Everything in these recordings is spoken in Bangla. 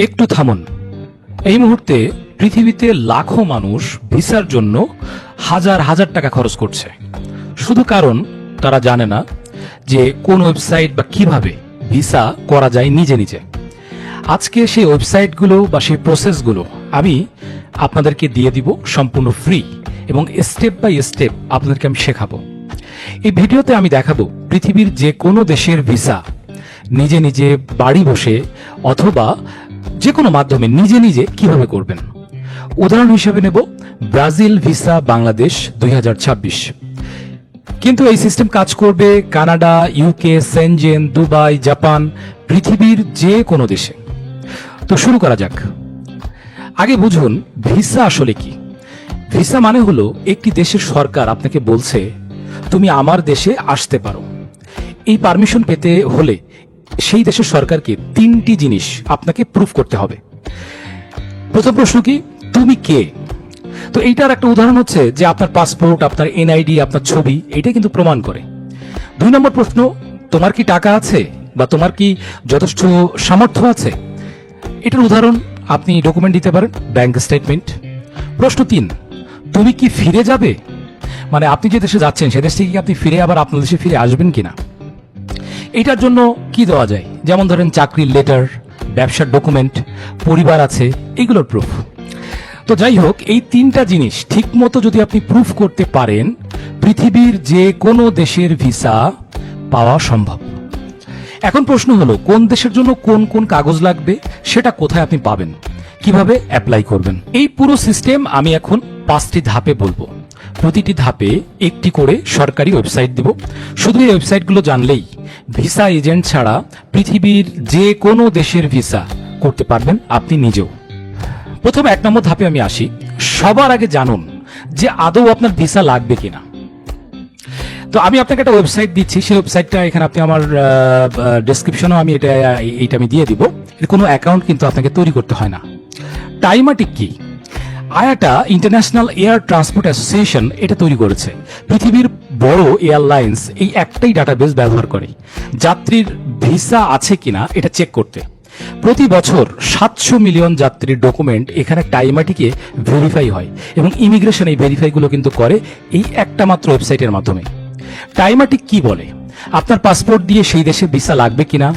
একটু থামুন। এই মুহূর্তে পৃথিবীতে লাখো মানুষ ভিসার জন্য হাজার হাজার টাকা খরচ করছে, শুধু কারণ তারা জানে না যে কোন ওয়েবসাইট বা কিভাবে ভিসা করা যায় নিজে নিজে। আজকে সেই ওয়েবসাইটগুলো বা সেই প্রসেসগুলো আমি আপনাদেরকে দিয়ে দিব সম্পূর্ণ ফ্রি, এবং স্টেপ বাই স্টেপ আপনাদেরকে আমি শেখাবো। এই ভিডিওতে আমি দেখাবো পৃথিবীর যে কোনো দেশের ভিসা নিজে নিজে বাড়ি বসে অথবা যে কোনো মাধ্যমে নিজে নিজে কিভাবে করবেন। উদাহরণ হিসেবে নেব ব্রাজিল ভিসা বাংলাদেশ 2026। কিন্তু এই সিস্টেম কাজ করবে Canada, UK, Schengen, Dubai, Japan, পৃথিবীর যে কোনো দেশে। তো শুরু করা যাক। আগে বুঝুন ভিসা আসলে কি। ভিসা মানে হলো একটি দেশের সরকার আপনাকে বলছে তুমি আমার দেশে আসতে পারো। এই পারমিশন পেতে হলে সেই দেশের সরকারকে তিনটি জিনিস আপনাকে প্রুফ করতে হবে। প্রথম প্রশ্ন কি, তুমি কে? তো এইটার একটা উদাহরণ হচ্ছে যে আপনার পাসপোর্ট, আপনার এনআইডি, আপনার ছবি, এটা কিন্তু প্রমাণ করে। 2 নম্বর প্রশ্ন, তোমার কি টাকা আছে বা তোমার কি যথেষ্ট সামর্থ্য আছে? এটার উদাহরণ আপনি ডকুমেন্ট দিতে পারেন, ব্যাংক স্টেটমেন্ট। প্রশ্ন 3, তুমি কি ফিরে যাবে? মানে আপনি যে দেশে যাচ্ছেন সে দেশ থেকে কি আপনি ফিরে আবার আপনার দেশে ফিরে আসবেন কিনা। এটার জন্য কি দেওয়া যায়, যেমন ধরেন চাকরির লেটার, ব্যবসার ডকুমেন্ট, পরিবার আছে, এগুলোর প্রুফ। তো যাই হোক, এই 3টা জিনিস ঠিক মতো যদি আপনি প্রুফ করতে পারেন, পৃথিবীর যে কোনো দেশের ভিসা পাওয়া সম্ভব। এখন প্রশ্ন হলো কোন দেশের জন্য কোন কোন কাগজ লাগবে, সেটা কোথায় আপনি পাবেন, কিভাবে অ্যাপ্লাই করবেন। এই পুরো সিস্টেম আমি এখন 5টি ধাপে বলবো। প্রতিটি ধাপে একটি করে সরকারি ওয়েবসাইট দিব। শুধু এই ওয়েবসাইটগুলো জানলেই ভিসা এজেন্ট ছাড়া পৃথিবীর যে কোনো দেশের ভিসা করতে পারবেন আপনি নিজেও। প্রথম 1 নম্বর ধাপে আমি আসি। সবার আগে জানুন যে আদৌ আপনার ভিসা লাগবে কিনা। তো আমি আপনাকে একটা ওয়েবসাইট দিচ্ছি, সেই ওয়েবসাইটটা এখানে আপনি আমার ডেসক্রিপশনেও আমি এইটা আমি দিয়ে দিব। কোনো অ্যাকাউন্ট কিন্তু আপনাকে তৈরি করতে হয় না। টাইমাটিক কি? আয়াটা ইন্টারন্যাশনাল এয়ার ট্রান্সপোর্ট অ্যাসোসিয়েশন এটা তৈরি করেছে। পৃথিবীর বড় এয়ারলাইন্স এই একটাই ডাটাবেস ব্যবহার করে যাত্রীর ভিসা আছে কিনা এটা চেক করতে। প্রতি বছর 700 মিলিয়ন যাত্রীর ডকুমেন্ট এখানে টাইমাটিকে ভেরিফাই হয়, এবং ইমিগ্রেশন এই ভেরিফাইগুলো কিন্তু করে এই একটা মাত্র ওয়েবসাইটের মাধ্যমে। টাইমাটিক কি বলে, আপনার পাসপোর্ট দিয়ে সেই দেশে ভিসা লাগবে কিনা,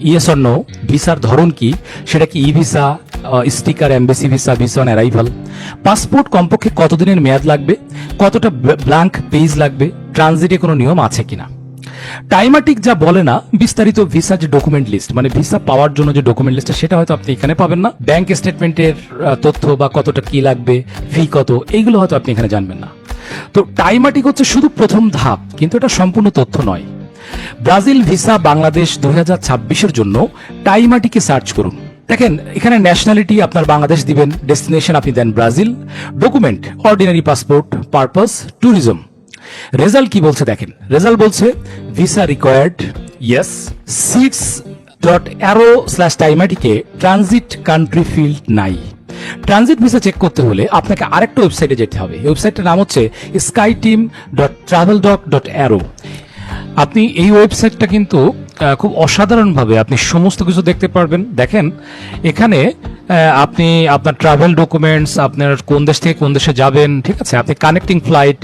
ইয়েস অর নো, ভিসার ধরন কি, সেটা কি e visa, sticker, embassy visa, visa on arrival, passport কমপক্ষে কতদিনের মেয়াদ লাগবে, কতটা ব্ল্যাঙ্ক পেজ লাগবে, ট্রানজিটে কোনো নিয়ম আছে কিনা। টাইমাটিক যা বলে না বিস্তারিত ভিসা যে ডকুমেন্ট লিস্ট, মানে ভিসা পাওয়ার জন্য যে ডকুমেন্ট লিস্টটা, সেটা হয়তো আপনি এখানে পাবেন না। ব্যাংক স্টেটমেন্টের তথ্য বা কতটা কি লাগবে, ফি কত, এইগুলো হয়তো আপনি এখানে জানবেন না। তো টাইমাটিক হচ্ছে শুধু প্রথম ধাপ, কিন্তু এটা সম্পূর্ণ তথ্য নয়। ব্রাজিল ভিসা বাংলাদেশ 2026-এর জন্য টাইমাটিকে সার্চ করুন। দেখেন এখানে ন্যাশনালিটি আপনার বাংলাদেশ দিবেন, ডেস্টিনেশন আপনি দেন Brazil, document ordinary passport, purpose tourism. Result কি বলছে দেখেন, রেজাল্ট বলছে ভিসা রিকোয়ার্ড, ইয়েস, seats.arrow/টাইমাটিকে ট্রানজিট কান্ট্রি ফিল্ড নাই। ট্রানজিট ভিসা চেক করতে হলে আপনাকে আরেকটা ওয়েবসাইটে যেতে হবে। ওয়েবসাইটের নাম হচ্ছে skyteam.traveldoc.arrow। আপনি এই ওয়েবসাইটটা কিন্তু খুব অসাধারণভাবে আপনি সমস্ত কিছু দেখতে পারবেন। দেখেন এখানে আপনি আপনার ট্রাভেল ডকুমেন্টস, আপনার কোন দেশ থেকে কোন দেশে যাবেন, ঠিক আছে, আপনি কানেক্টিং ফ্লাইট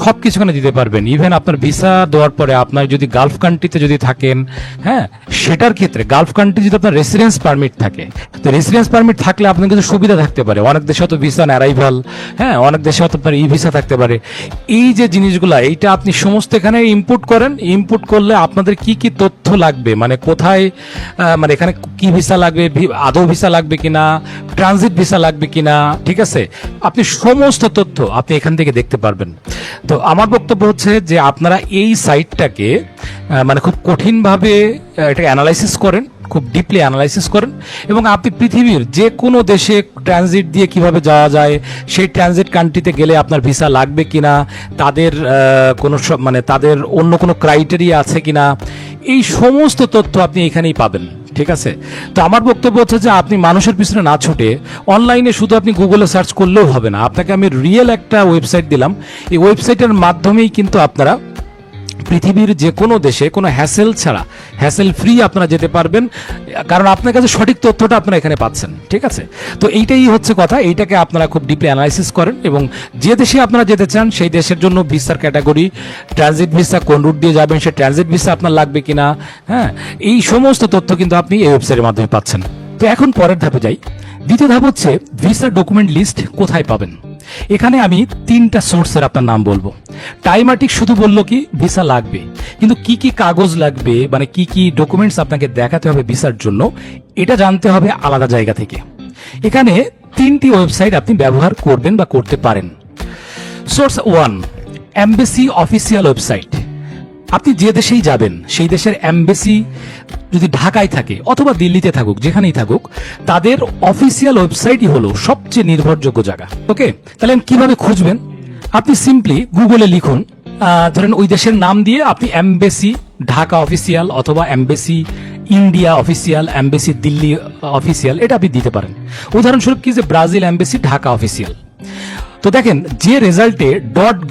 সব কিছু এখানে দিতে পারবেন। ইভেন আপনার ভিসা দেওয়ার পরে আপনার যদি গালফ কান্ট্রিতে যদি থাকেন, হ্যাঁ, সেটার ক্ষেত্রে গালফ কান্ট্রি যদি আপনার রেসিডেন্স পারমিট থাকে, তো রেসিডেন্স পারমিট থাকলে আপনার কিছু সুবিধা থাকতে পারে। অনেক দেশে হয়তো ভিসা অন অ্যারাইভাল, হ্যাঁ, অনেক দেশে হয়তো আপনার ই ভিসা থাকতে পারে। এই যে জিনিসগুলো, এইটা আপনি সমস্ত এখানে ইনপুট করেন। ইনপুট করলে আপনাদের কি কি তথ্য লাগবে, মানে কোথায়, মানে এখানে কি ভিসা লাগবে, আদৌ ভিসা লাগবে কিনা, ট্রানজিট ভিসা লাগবে কিনা, ঠিক আছে, আপনি সমস্ত তথ্য আপনি এখান থেকে দেখতে পারবেন। তো আমার বক্তব্য হচ্ছে যে আপনারা এই সাইটটাকে মানে খুব কঠিনভাবে এটাকে অ্যানালাইসিস করেন, খুব ডিপলি অ্যানালাইসিস করেন, এবং আপনি পৃথিবীর যে কোনো দেশে ট্রানজিট দিয়ে কিভাবে যাওয়া যায়, সেই ট্রানজিট কান্ট্রিতে গেলে আপনার ভিসা লাগবে কিনা, তাদের কোনো মানে তাদের অন্য কোনো ক্রাইটেরিয়া আছে কিনা, এই সমস্ত তথ্য আপনি এখানেই পাবেন। ঠিক আছে, তো আমার বক্তব্য হচ্ছে যে আপনি মানুষের পিছনে না ছুটে অনলাইনে শুধু আপনি গুগলে সার্চ করলেও হবে না। আপনাকে আমি রিয়েল একটা ওয়েবসাইট দিলাম, এই ওয়েবসাইটের মাধ্যমেই কিন্তু আপনারা পৃথিবীর যে কোনো দেশে কোনো হ্যাসেল ছাড়া, হ্যাসেল ফ্রি আপনারা যেতে পারবেন, কারণ আপনার কাছে সঠিক তথ্যটা আপনারা এখানে পাচ্ছেন। ঠিক আছে, তো এইটাই হচ্ছে কথা। এইটাকে আপনারা খুব ডিপলি অ্যানালাইসিস করেন এবং যে দেশে আপনারা যেতে চান সেই দেশের জন্য ভিসার ক্যাটাগরি, ট্রানজিট ভিসা কোন রুট দিয়ে যাবেন, সে ট্রানজিট ভিসা আপনার লাগবে কিনা, হ্যাঁ, এই সমস্ত তথ্য কিন্তু আপনি এই ওয়েবসাইটের মাধ্যমে পাচ্ছেন। তো এখন পরের ধাপে যাই। দ্বিতীয় ধাপ হচ্ছে ভিসার ডকুমেন্ট লিস্ট কোথায় পাবেন। এখানে আমি 3টা সোর্সের আপনার নাম বলবো। টাইমাটিক শুধু বললো কি ভিসা লাগবে, কিন্তু কি কি কাগজ লাগবে, মানে কি কি ডকুমেন্টস আপনাকে দেখাতে হবে ভিসার জন্য, এটা জানতে হবে আলাদা জায়গা থেকে। এখানে 3টি ওয়েবসাইট আপনি ব্যবহার করবেন বা করতে পারেন। Source 1, embassy official website. আপনি যে দেশেই যাবেন সেই দেশের এমবেসি যদি ঢাকায় থাকে অথবা দিল্লিতে থাকুক, যেখানেই থাকুক, তাদের অফিসিয়াল ওয়েবসাইটই হলো সবচেয়ে নির্ভরযোগ্য জায়গা। ওকে, তাহলে কিভাবে খুঁজবেন? আপনি সিম্পলি গুগলে লিখুন, ধরেন ওই দেশের নাম দিয়ে আপনি এমবেসি ঢাকা অফিসিয়াল অথবা embassy India official, embassy Delhi official, এটা আপনি দিতে পারেন। উদাহরণস্বরূপ কি, যে ব্রাজিল এমবেসি ঢাকা অফিসিয়াল। তো দেখেন যে রেজাল্টে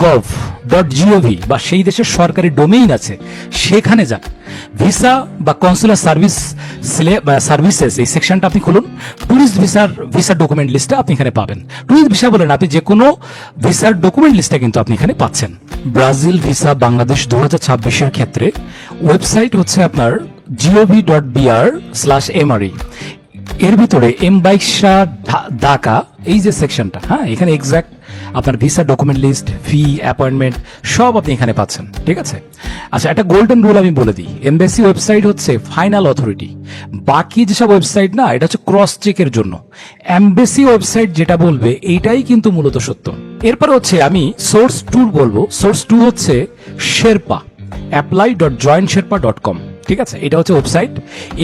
.gov.gov বা সেই দেশের সরকারি ডোমেইন আছে সেখানে যান, ভিসা বা কনসুলার সার্ভিসেস এই সেকশনটা আপনি খুলুন। ট্যুরিস্ট ভিসার ডকুমেন্ট লিস্টটা আপনি এখানে পাবেন। ট্যুরিস্ট ভিসা বলেন, আপনি যে কোনো ভিসার ডকুমেন্ট লিস্টটা কিন্তু আপনি এখানে পাচ্ছেন। ব্রাজিল ভিসা বাংলাদেশ 2026-এর ক্ষেত্রে ওয়েবসাইট হচ্ছে আপনার gov.br/mre। এর ভিতরে এমবাইশা ঢাকা এই যে সেকশনটা, হ্যাঁ, এখানে এক্সাক্ট আপনার ভিসা ডকুমেন্ট লিস্ট, ফি, অ্যাপয়েন্টমেন্ট সব আপনি এখানে পাচ্ছেন। ঠিক আছে, আচ্ছা, একটা গোল্ডেন রুল আমি বলে দিই। এমবেসি ওয়েবসাইট হচ্ছে ফাইনাল অথরিটি। বাকি যেসব ওয়েবসাইট না, এটা হচ্ছে ক্রস চেকের জন্য। এমবেসি ওয়েবসাইট যেটা বলবে এইটাই কিন্তু মূলত সত্য। এরপর হচ্ছে আমি সোর্স 2 বলবো। সোর্স 2 হচ্ছে শেরপা, apply.joinsherpa.com। ঠিক আছে, এটা হচ্ছে ওয়েবসাইট।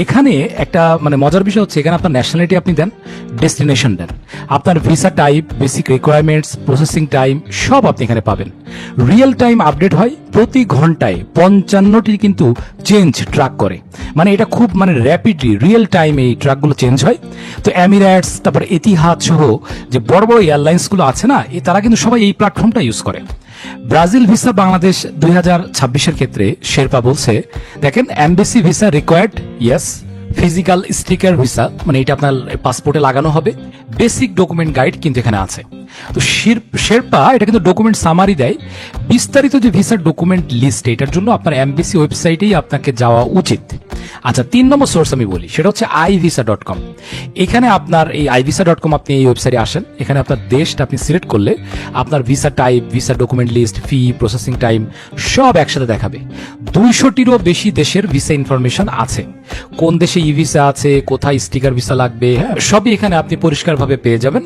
এখানে একটা মানে মজার বিষয় হচ্ছে, এখানে আপনার ন্যাশনালিটি আপনি দেন, ডেস্টিনেশন দেন, আপনার visa type, basic requirements, processing time সব আপনি এখানে পাবেন। রিয়েল টাইম আপডেট হয় প্রতি ঘন্টায় 55টি কিন্তু চেঞ্জ ট্র্যাক করে, মানে এটা খুব মানে র্যাপিডলি রিয়েল টাইম এই ট্র্যাকগুলো চেঞ্জ হয়। তো এমিরেটস, তারপর এতিহাদ সহ যে বড় বড় এয়ারলাইন্সগুলো আছে না, তারা কিন্তু সবাই এই প্ল্যাটফর্মটা ইউজ করে। ব্রাজিল ভিসা বাংলাদেশ 2026-এর ক্ষেত্রে শেরপা বলছে, দেখেন, embassy visa required, yes. Physical sticker visa, মানে এটা আপনার পাসপোর্টে লাগানো হবে। বেসিক ডকুমেন্ট গাইড কিন্তু এখানে আছে। তো শেরপা এটা কিন্তু ডকুমেন্ট সামারি দেয়। বিস্তারিত যে ভিসার ডকুমেন্ট লিস্ট, এটার জন্য আপনার এমবেসি ওয়েবসাইটেই আপনাকে যাওয়া উচিত। আচ্ছা, 3 নম্বর সোর্স আমি বলি, সেটা হচ্ছে iVisa.com। এখানে আপনার এই iVisa.com, আপনি এই ওয়েবসাইটে আসেন, এখানে আপনার দেশটা আপনি সিলেক্ট করলে আপনার visa type, visa document list, fee, processing time সব একসাথে দেখাবে। 200টিরও বেশি দেশের ভিসা ইনফরমেশন আছে, কোন দেশে ই ভিসা আছে, কোথায় স্টিকার ভিসা লাগবে, হ্যাঁ, সবই এখানে আপনি পরিষ্কারভাবে পেয়ে যাবেন।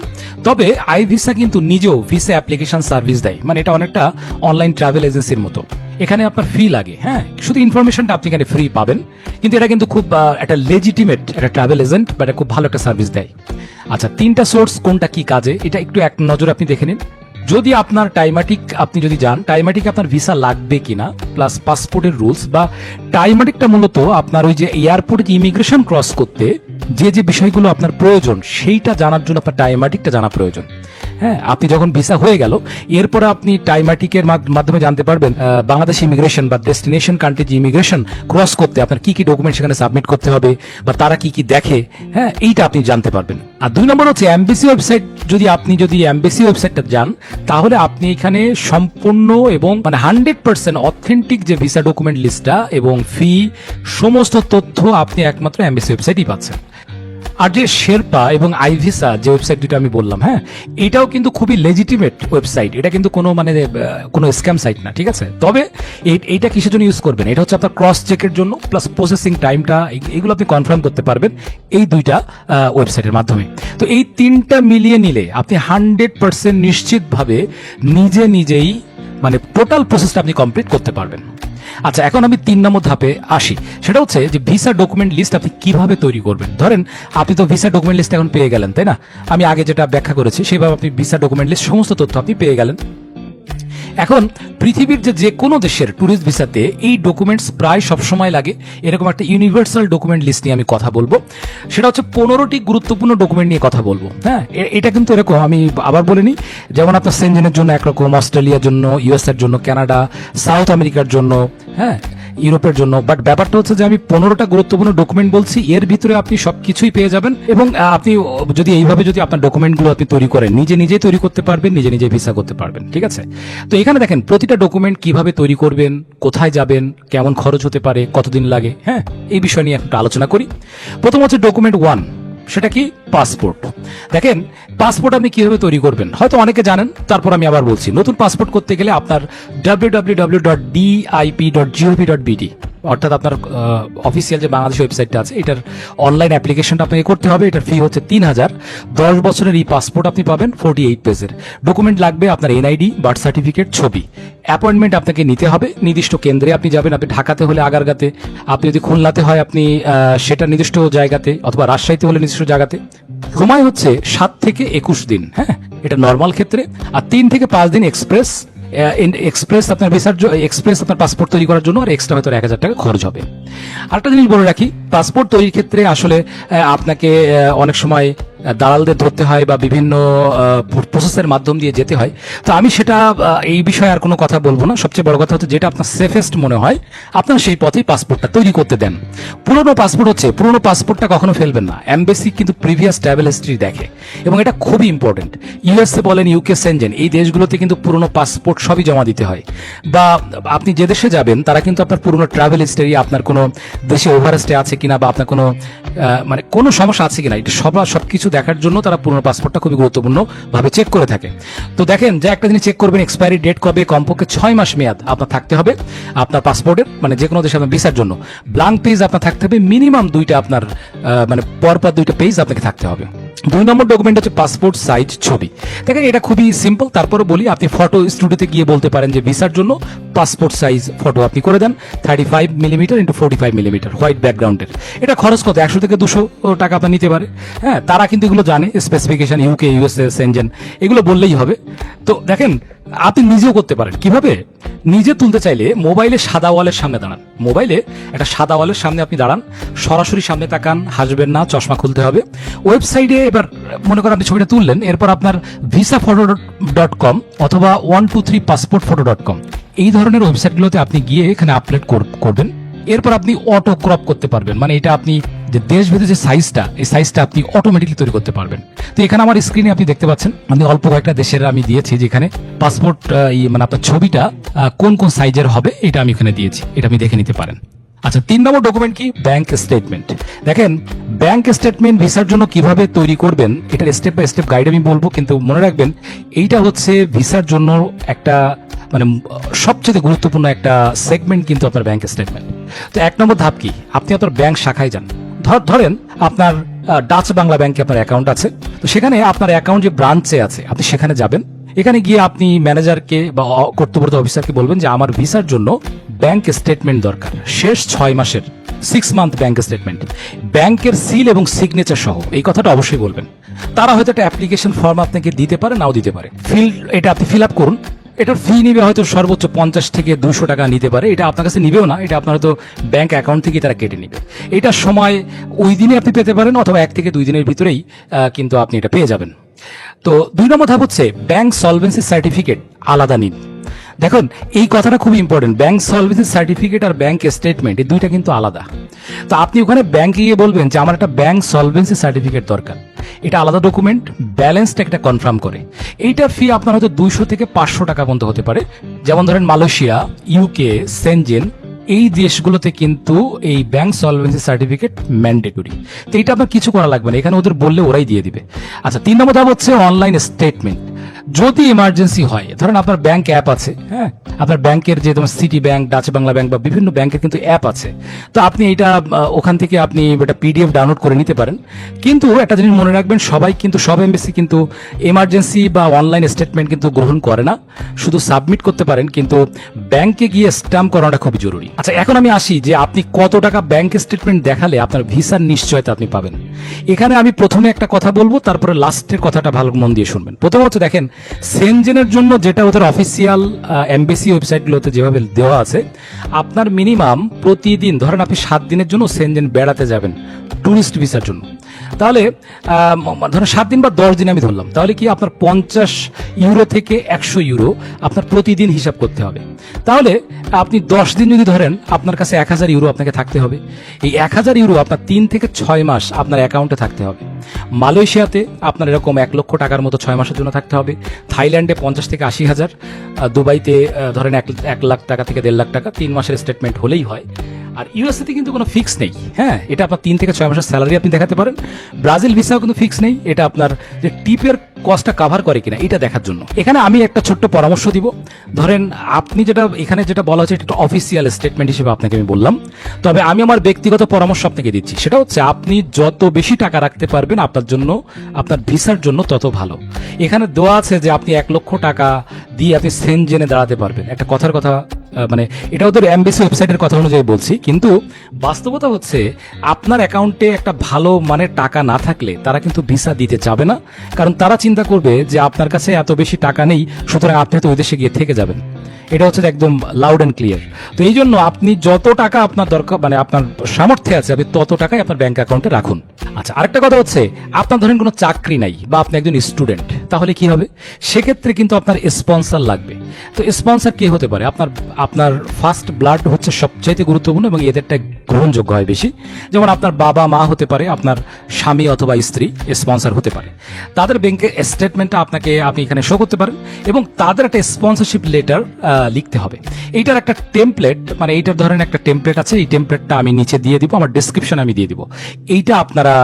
তবে iVisa কিন্তু নিজেও ভিসা অ্যাপ্লিকেশন সার্ভিস দেয়, মানে এটা অনেকটা অনলাইন ট্রাভেল এজেন্সির মতো। এখানে আপনার ফি লাগে, হ্যাঁ, শুধু ইনফরমেশনটা আপনি এখানে ফ্রি পাবেন, কিন্তু এটা কিন্তু খুব একটা লেজিটিমেট একটা ট্রাভেল এজেন্ট বা এটা খুব ভালো একটা সার্ভিস দেয়। আচ্ছা, 3টা সোর্স কোনটা কি কাজে, এটা একটু এক নজর আপনি দেখে নিন। যদি আপনার টাইমাটিক আপনি যদি যান, টাইমাটিক আপনার ভিসা লাগবে কিনা, প্লাস পাসপোর্টের রুলস, বা টাইমাটিকটা মূলত আপনার ওই যে এয়ারপোর্টে যে ইমিগ্রেশন ক্রস করতে যে যে বিষয়গুলো আপনার প্রয়োজন সেইটা জানার জন্য আপনার টাইমাটিকটা জানা প্রয়োজন। হ্যাঁ, আপনি যখন ভিসা হয়ে গেল, এরপরে আপনি টাইমাটিকের মাধ্যমে জানতে পারবেন বাংলাদেশ ইমিগ্রেশন বা ডেস্টিনেশন কান্ট্রি যে ইমিগ্রেশন ক্রস করতে আপনার কি কি ডকুমেন্ট সেখানে সাবমিট করতে হবে বা তারা কি কি দেখে, হ্যাঁ, এইটা আপনি জানতে পারবেন। আর 2 নম্বর হচ্ছে এমবেসি ওয়েবসাইট। আপনি যদি এমবেসি ওয়েবসাইটটা যান, তাহলে আপনি এখানে সম্পূর্ণ এবং মানে 100% অথেন্টিক যে ভিসা ডকুমেন্ট লিস্টটা এবং ফি সমস্ত তথ্য আপনি একমাত্র এমবেসি ওয়েবসাইটই পাচ্ছেন। আর যে শেরপা এবং iVisa যে ওয়েবসাইট দুটো আমি বললাম, হ্যাঁ, এটাও কিন্তু খুবই লেজিটিমেট ওয়েবসাইট, এটা কিন্তু কোনো মানে কোনো স্ক্যাম সাইট না। ঠিক আছে, তবে এইটা কিসের জন্য ইউজ করবেন, এটা হচ্ছে আপনার ক্রস চেকের জন্য, প্লাস প্রসেসিং টাইমটা এগুলো আপনি কনফার্ম করতে পারবেন এই 2টা ওয়েবসাইটের মাধ্যমে। তো এই 3টা মিলিয়ে নিলে আপনি 100% নিশ্চিতভাবে নিজেই মানে টোটাল প্রসেসটা আপনি কমপ্লিট করতে পারবেন। আচ্ছা, এখন আমি 3 নম্বর ধাপে আসি, সেটা হচ্ছে যে ভিসা ডকুমেন্ট লিস্ট আপনি কিভাবে তৈরি করবেন। ধরেন আপনি তো ভিসা ডকুমেন্ট লিস্ট এখন পেয়ে গেলেন, তাই না? আমি আগে যেটা ব্যাখ্যা করেছি সেভাবে আপনি ভিসা ডকুমেন্ট লিস্ট সমস্ত তথ্য আপনি পেয়ে গেলেন। এখন পৃথিবীর যে কোনো দেশের ট্যুরিস্ট ভিসাতে এই ডকুমেন্টস প্রায় সবসময় লাগে। এরকম একটা ইউনিভার্সাল ডকুমেন্ট লিস্ট নিয়ে আমি কথা বলবো, সেটা হচ্ছে 15টি গুরুত্বপূর্ণ ডকুমেন্ট নিয়ে কথা বলবো। হ্যাঁ, এটা কিন্তু এরকম, আমি আবার বলে নিই, যেমন আপনার সেনজেনের জন্য একরকম, অস্ট্রেলিয়ার জন্য, ইউএস এর জন্য, কানাডা, সাউথ আমেরিকার জন্য, হ্যাঁ, ইউরোপের জন্য। বাট ব্যাপারটা হচ্ছে যে আমি 15টা গুরুত্বপূর্ণ ডকুমেন্ট বলছি, এর ভিতরে আপনি সবকিছুই পেয়ে যাবেন। এবং আপনি যদি এইভাবে যদি আপনার ডকুমেন্টগুলো আপনি তৈরি করেন, নিজেই তৈরি করতে পারবেন, নিজে ভিসা করতে পারবেন। ঠিক আছে, তো এখানে দেখেন প্রতিটা ডকুমেন্ট কিভাবে তৈরি করবেন, কোথায় যাবেন, কেমন খরচ হতে পারে, কতদিন লাগে, হ্যাঁ, এই বিষয় নিয়ে একটা আলোচনা করি। প্রথম হচ্ছে ডকুমেন্ট 1, সেটা কি? পাসপোর্ট। দেখেন পাসপোর্ট আপনি কিভাবে তৈরি করবেন হয়তো অনেকে জানেন, তারপর আমি আবার বলছি। নতুন পাসপোর্ট করতে গেলে আপনার www.dip.gov.bt অর্থাৎ আপনার অফিসিয়াল যে বাংলাদেশ ওয়েবসাইটটা আছে, এটার অনলাইন অ্যাপ্লিকেশনটা আপনাকে করতে হবে। এটার ফি হচ্ছে 3000। 10 বছরের এই পাসপোর্ট আপনি পাবেন 48 পেজের। ডকুমেন্ট লাগবে আপনার এনআইডি, বার্থ সার্টিফিকেট, ছবি। অ্যাপয়েন্টমেন্ট আপনাকে নিতে হবে, নির্দিষ্ট কেন্দ্রে আপনি যাবেন। আপনি ঢাকাতে হলে আগারগাতে, আপনি যদি খুলনাতে হয় আপনি সেটা নির্দিষ্ট জায়গাতে, অথবা রাজশাহীতে হলে নির্দিষ্ট জায়গাতে। সময় হচ্ছে 7 থেকে 21 দিন, হ্যাঁ, এটা নর্মাল ক্ষেত্রে। আর 3 থেকে 5 দিন এক্সপ্রেস আপনার ভিসার এক্সপ্রেস আপনার পাসপোর্ট তৈরি করার জন্য, আর এক্সট্রা হয়তো 1000 টাকা খরচ হবে। আরেকটা জিনিস বলে রাখি, পাসপোর্ট তৈরির ক্ষেত্রে আসলে আপনাকে অনেক সময় দালালদের ধরতে হয় বা বিভিন্ন প্রসেসের মাধ্যম দিয়ে যেতে হয়। তো আমি সেটা এই বিষয়ে আর কোনো কথা বলবো না। সবচেয়ে বড় কথা হচ্ছে যেটা আপনার সেফেস্ট মনে হয় আপনার সেই পথেই পাসপোর্টটা তৈরি করতে দেন। পুরনো পাসপোর্টটা কখনো ফেলবেন না। এমবেসি কিন্তু প্রিভিয়াস ট্রাভেল হিস্ট্রি দেখে, এবং এটা খুবই ইম্পর্টেন্ট। ইউএসএ বলেন, ইউকে, সেনজেন, এই দেশগুলোতে কিন্তু পুরনো পাসপোর্ট সবই জমা দিতে হয়। বা আপনি যে দেশে যাবেন তারা কিন্তু আপনার পুরনো ট্রাভেল হিস্ট্রি, আপনার কোনো দেশে ওভারস্টে আছে কিনা, বা আপনার কোনো মানে কোনো সমস্যা আছে কিনা, এটা সবকিছু দেখার জন্য তারা পুরনো পাসপোর্টটা খুবই গুরুত্বপূর্ণ ভাবে চেক করে থাকে। তো দেখেন যে একটা জিনিস চেক করবেন, এক্সপায়ারি ডেট কবে, কমপক্ষে 6 মাস মেয়াদ আপনার থাকতে হবে আপনার পাসপোর্টের, মানে যে কোনো দেশে আপনার ভিসার জন্য। ব্ল্যাঙ্ক পেজ আপনার থাকতে হবে, মিনিমাম 2টা আপনার মানে পরপর 2টা পেজ আপনাকে থাকতে হবে। 2 নম্বর ডকুমেন্ট হচ্ছে পাসপোর্ট সাইজ ছবি। দেখেন এটা খুবই সিম্পল, তারপরে বলি, আপনি ফটো স্টুডিওতে গিয়ে বলতে পারেন যে ভিসার জন্য পাসপোর্ট সাইজ ফটো আপনি করে দেন 35 মিলিমিটার ইন্টু 45 মিলিমিটার হোয়াইট ব্যাকগ্রাউন্ডের। এটা খরচ কত? 100 থেকে 200 টাকা আপনার নিতে পারে। হ্যাঁ, তারা কিন্তু এগুলো জানে, স্পেসিফিকেশন, ইউকে, ইউএসএ, সেনজেন, এগুলো বললেই হবে। তো দেখেন আপনি নিজেও করতে পারেন। কিভাবে? নিজে তুলতে চাইলে মোবাইলে সাদা ওয়ালের সামনে দাঁড়ান, মোবাইলে একটা সাদা ওয়ালের সামনে আপনি দাঁড়ান, সরাসরি সামনে তাকান, হাসবেন না, চশমা খুলতে হবে। ওয়েবসাইটে এবার মনে করেন আপনি ছবিটা তুললেন, এরপর আপনার visaphoto.com অথবা 123passportphoto.com এই ধরনের ওয়েবসাইটগুলোতে আপনি গিয়ে এখানে আপলোড করবেন। এরপর আপনি অটো ক্রপ করতে পারবেন, মানে এটা আপনি যে দেশভেদে যে সাইজটা, এই সাইজটা আপনি অটোমেটিকলি তৈরি করতে পারবেন। তো এখানে আমার স্ক্রিনে আপনি দেখতে পাচ্ছেন, আমি অল্প কয়েকটা দেশের আমি দিয়েছি যেখানে পাসপোর্ট মানে আপনার ছবিটা কোন কোন সাইজের হবে এটা আমি এখানে দিয়েছি, এটা আপনি দেখে নিতে পারেন। আচ্ছা, 3 নম্বর ডকুমেন্ট কি? Bank statement. দেখেন ব্যাংক স্টেটমেন্ট ভিসার জন্য কিভাবে তৈরি করবেন এটার স্টেপ বাই স্টেপ গাইড আমি বলবো, কিন্তু মনে রাখবেন এইটা হচ্ছে ভিসার জন্য একটা মানে সবচেয়ে গুরুত্বপূর্ণ একটা সেগমেন্ট কিন্তু আপনার ব্যাংক স্টেটমেন্ট। তো 1 নম্বর ধাপ কি? আপনি আপনার ব্যাংক শাখায় যান। ধরেন আপনার ডাচ বাংলা ব্যাংকে আপনার অ্যাকাউন্ট আছে, তো সেখানে আপনার অ্যাকাউন্ট যে ব্রাঞ্চে আছে আপনি সেখানে যাবেন। এখানে গিয়ে আপনি ম্যানেজারকে বা কর্তব্যরত অফিসারকে বলবেন যে আমার ভিসার জন্য ব্যাংক স্টেটমেন্ট দরকার, শেষ 6 মাসের 6 মান্থ ব্যাংক স্টেটমেন্ট, ব্যাংকের সিল এবং সিগনেচার সহ। এই কথাটা অবশ্যই বলবেন। তারা হয়তো একটা অ্যাপ্লিকেশন ফর্ম আপনাকে দিতে পারে, নাও দিতে পারে। এটা আপনি ফিল আপ করুন। এটার ফি নিবে হয়তো সর্বোচ্চ 50 থেকে 200 টাকা নিতে পারে। এটা আপনার কাছে নিবেও না, এটা আপনার হয়তো ব্যাংক অ্যাকাউন্ট থেকে তারা কেটে নিবে। এটার সময় ওই দিনে আপনি পেতে পারেন, অথবা 1 থেকে 2 দিনের ভিতরেই কিন্তু আপনি এটা পেয়ে যাবেন। তো 2 নম্বর ধাপ হচ্ছে ব্যাংক সলভেন্সি সার্টিফিকেট আলাদা নিন। দেখুন এই কথাটা খুব ইম্পর্টেন্ট, ব্যাংক সলভেন্সি সার্টিফিকেট আর ব্যাংক স্টেটমেন্ট এই দুইটা কিন্তু আলাদা। তো আপনি ওখানে ব্যাংকে গিয়ে বলবেন যে আমার একটা ব্যাংক সলভেন্সি সার্টিফিকেট দরকার, এটা আলাদা ডকুমেন্ট, ব্যালেন্সটা একটা কনফার্ম করে। এইটার ফি আপনার হয়তো 200 থেকে 500 টাকা পর্যন্ত হতে পারে। যেমন ধরেন মালয়েশিয়া, ইউকে, সেনজেন এই দেশগুলোতে কিন্তু এই ব্যাংক সলভেন্সি সার্টিফিকেট ম্যান্ডেটরি। তো এটা আপনার কিছু করা লাগবে না, এখানে ওদের বললে ওরাই দিয়ে দিবে। আচ্ছা, 3 নম্বর ধাপ হচ্ছে অনলাইন স্টেটমেন্ট। যদি ইমার্জেন্সি হয়, ধরেন আপনার ব্যাংক অ্যাপ আছে, হ্যাঁ, আপনার ব্যাংকের যে তোমার city bank, Dutch Bangla bank বা বিভিন্ন ব্যাংকের কিন্তু অ্যাপ আছে, তো আপনি এটা ওখান থেকে আপনি এটা পিডিএফ ডাউনলোড করে নিতে পারেন। কিন্তু একটা জিনিস মনে রাখবেন, সব এমবেসি কিন্তু এমার্জেন্সি বা অনলাইন স্টেটমেন্ট কিন্তু গ্রহণ করে না, শুধু সাবমিট করতে পারেন, কিন্তু ব্যাংকে গিয়ে স্ট্যাম্প করাটা খুবই জরুরি। আচ্ছা, এখন আমি আসি যে আপনি কত টাকা ব্যাংক স্টেটমেন্ট দেখালে আপনার ভিসার নিশ্চয়তা আপনি পাবেন। এখানে আমি প্রথমে একটা কথা বলবো, তারপরে লাস্টের কথাটা ভালো মন দিয়ে শুনবেন। প্রথম হচ্ছে দেখেন সেনজেনের জন্য যেটা ওদের অফিসিয়াল এমবেসি ওয়েবসাইটগুলোতে যেভাবে দেওয়া আছে, আপনার মিনিমাম প্রতিদিন ধরেন আপনি 7 দিনের জন্য সেনজেন বেড়াতে যাবেন ট্যুরিস্ট ভিসার জন্য, তাহলে ধরেন 7 দিন বা 10 দিন আমি ধরলাম, তাহলে কি আপনার 50 ইউরো থেকে 100 ইউরো আপনার প্রতিদিন হিসাব করতে হবে। তাহলে আপনি 10 দিন যদি ধরেন, আপনার কাছে 1000 ইউরো আপনাকে থাকতে হবে। এই 1000 ইউরো আপনার 3 থেকে 6 মাস আপনার অ্যাকাউন্টে থাকতে হবে। মালয়েশিয়াতে আপনার এরকম 1 লক্ষ টাকার মতো 6 মাসের জন্য থাকতে হবে। থাইল্যান্ডে 50 থেকে 80 হাজার, দুবাইতে ধরেন 1 লাখ টাকা থেকে 1.5 লাখ টাকা 3 মাসের স্টেটমেন্ট হলেই হয়। আর ইউএসএতে কিন্তু কোনো ফিক্স নেই, হ্যাঁ, এটা আপনার 3 থেকে 6 মাসের স্যালারি আপনি দেখাতে পারেন। ব্রাজিল ভিসাও কিন্তু ফিক্স নেই, এটা আপনার যে টিপের কস্টটা কাভার করে কিনা এটা দেখার জন্য। এখানে আমি একটা ছোট্ট পরামর্শ দিব, ধরেন আপনি এখানে যেটা বলা হচ্ছে এটা অফিসিয়াল স্টেটমেন্ট হিসেবে আপনাকে আমি বললাম, তবে আমি আমার ব্যক্তিগত পরামর্শ আপনাকে দিচ্ছি, সেটা হচ্ছে আপনি যত বেশি টাকা রাখতে পারবেন আপনার জন্য, আপনার ভিসার জন্য তত ভালো। এখানে দেওয়া আছে যে আপনি 1 লক্ষ টাকা দিয়ে আপনি সেনজেনে দাঁড়াতে পারবেন, একটা কথার কথা, মানে এটা ওদের এমবেসি ওয়েবসাইটের কথা অনুযায়ী বলছি, কিন্তু বাস্তবতা হচ্ছে আপনার অ্যাকাউন্টে একটা ভালো মানের টাকা না থাকলে তারা কিন্তু ভিসা দিতে চাবে না, কারণ তারা চিন্তা করবে যে আপনার কাছে এত বেশি টাকা নেই, সুতরাং আপনি হয়তো ওই দেশে গিয়ে থেকে যাবেন। এটা হচ্ছে একদম লাউড অ্যান্ড ক্লিয়ার। তো এই জন্য আপনি যত টাকা আপনার দরকার, মানে আপনার সামর্থ্যে আছে, আপনি তত টাকাই আপনার ব্যাংক অ্যাকাউন্টে রাখুন। আচ্ছা, আরেকটা কথা হচ্ছে, আপনার ধরেন কোনো চাকরি নাই বা আপনি একজন স্টুডেন্ট, তাহলে কি হবে? সেক্ষেত্রে কিন্তু আপনার স্পন্সর লাগবে। তো স্পন্সর কে হতে পারে? আপনার ফার্স্ট ব্লাড হচ্ছে সবচাইতে গুরুত্বপূর্ণ এবং এদেরটা গ্রহণযোগ্য হয় বেশি। যেমন আপনার বাবা মা হতে পারে, আপনার স্বামী অথবা স্ত্রী স্পন্সর হতে পারে। তাদের ব্যাংকের স্টেটমেন্টটা আপনি এখানে শো করতে পারেন এবং তাদের একটা স্পন্সরশিপ লেটার লিখতে হবে। এইটার একটা টেমপ্লেট, মানে এইটার ধরেন একটা টেমপ্লেট আছে, এই টেমপ্লেটটা আমি নিচে দিয়ে দিব, আমার ডেসক্রিপশনে আমি দিয়ে দিব, এইটা আপনারা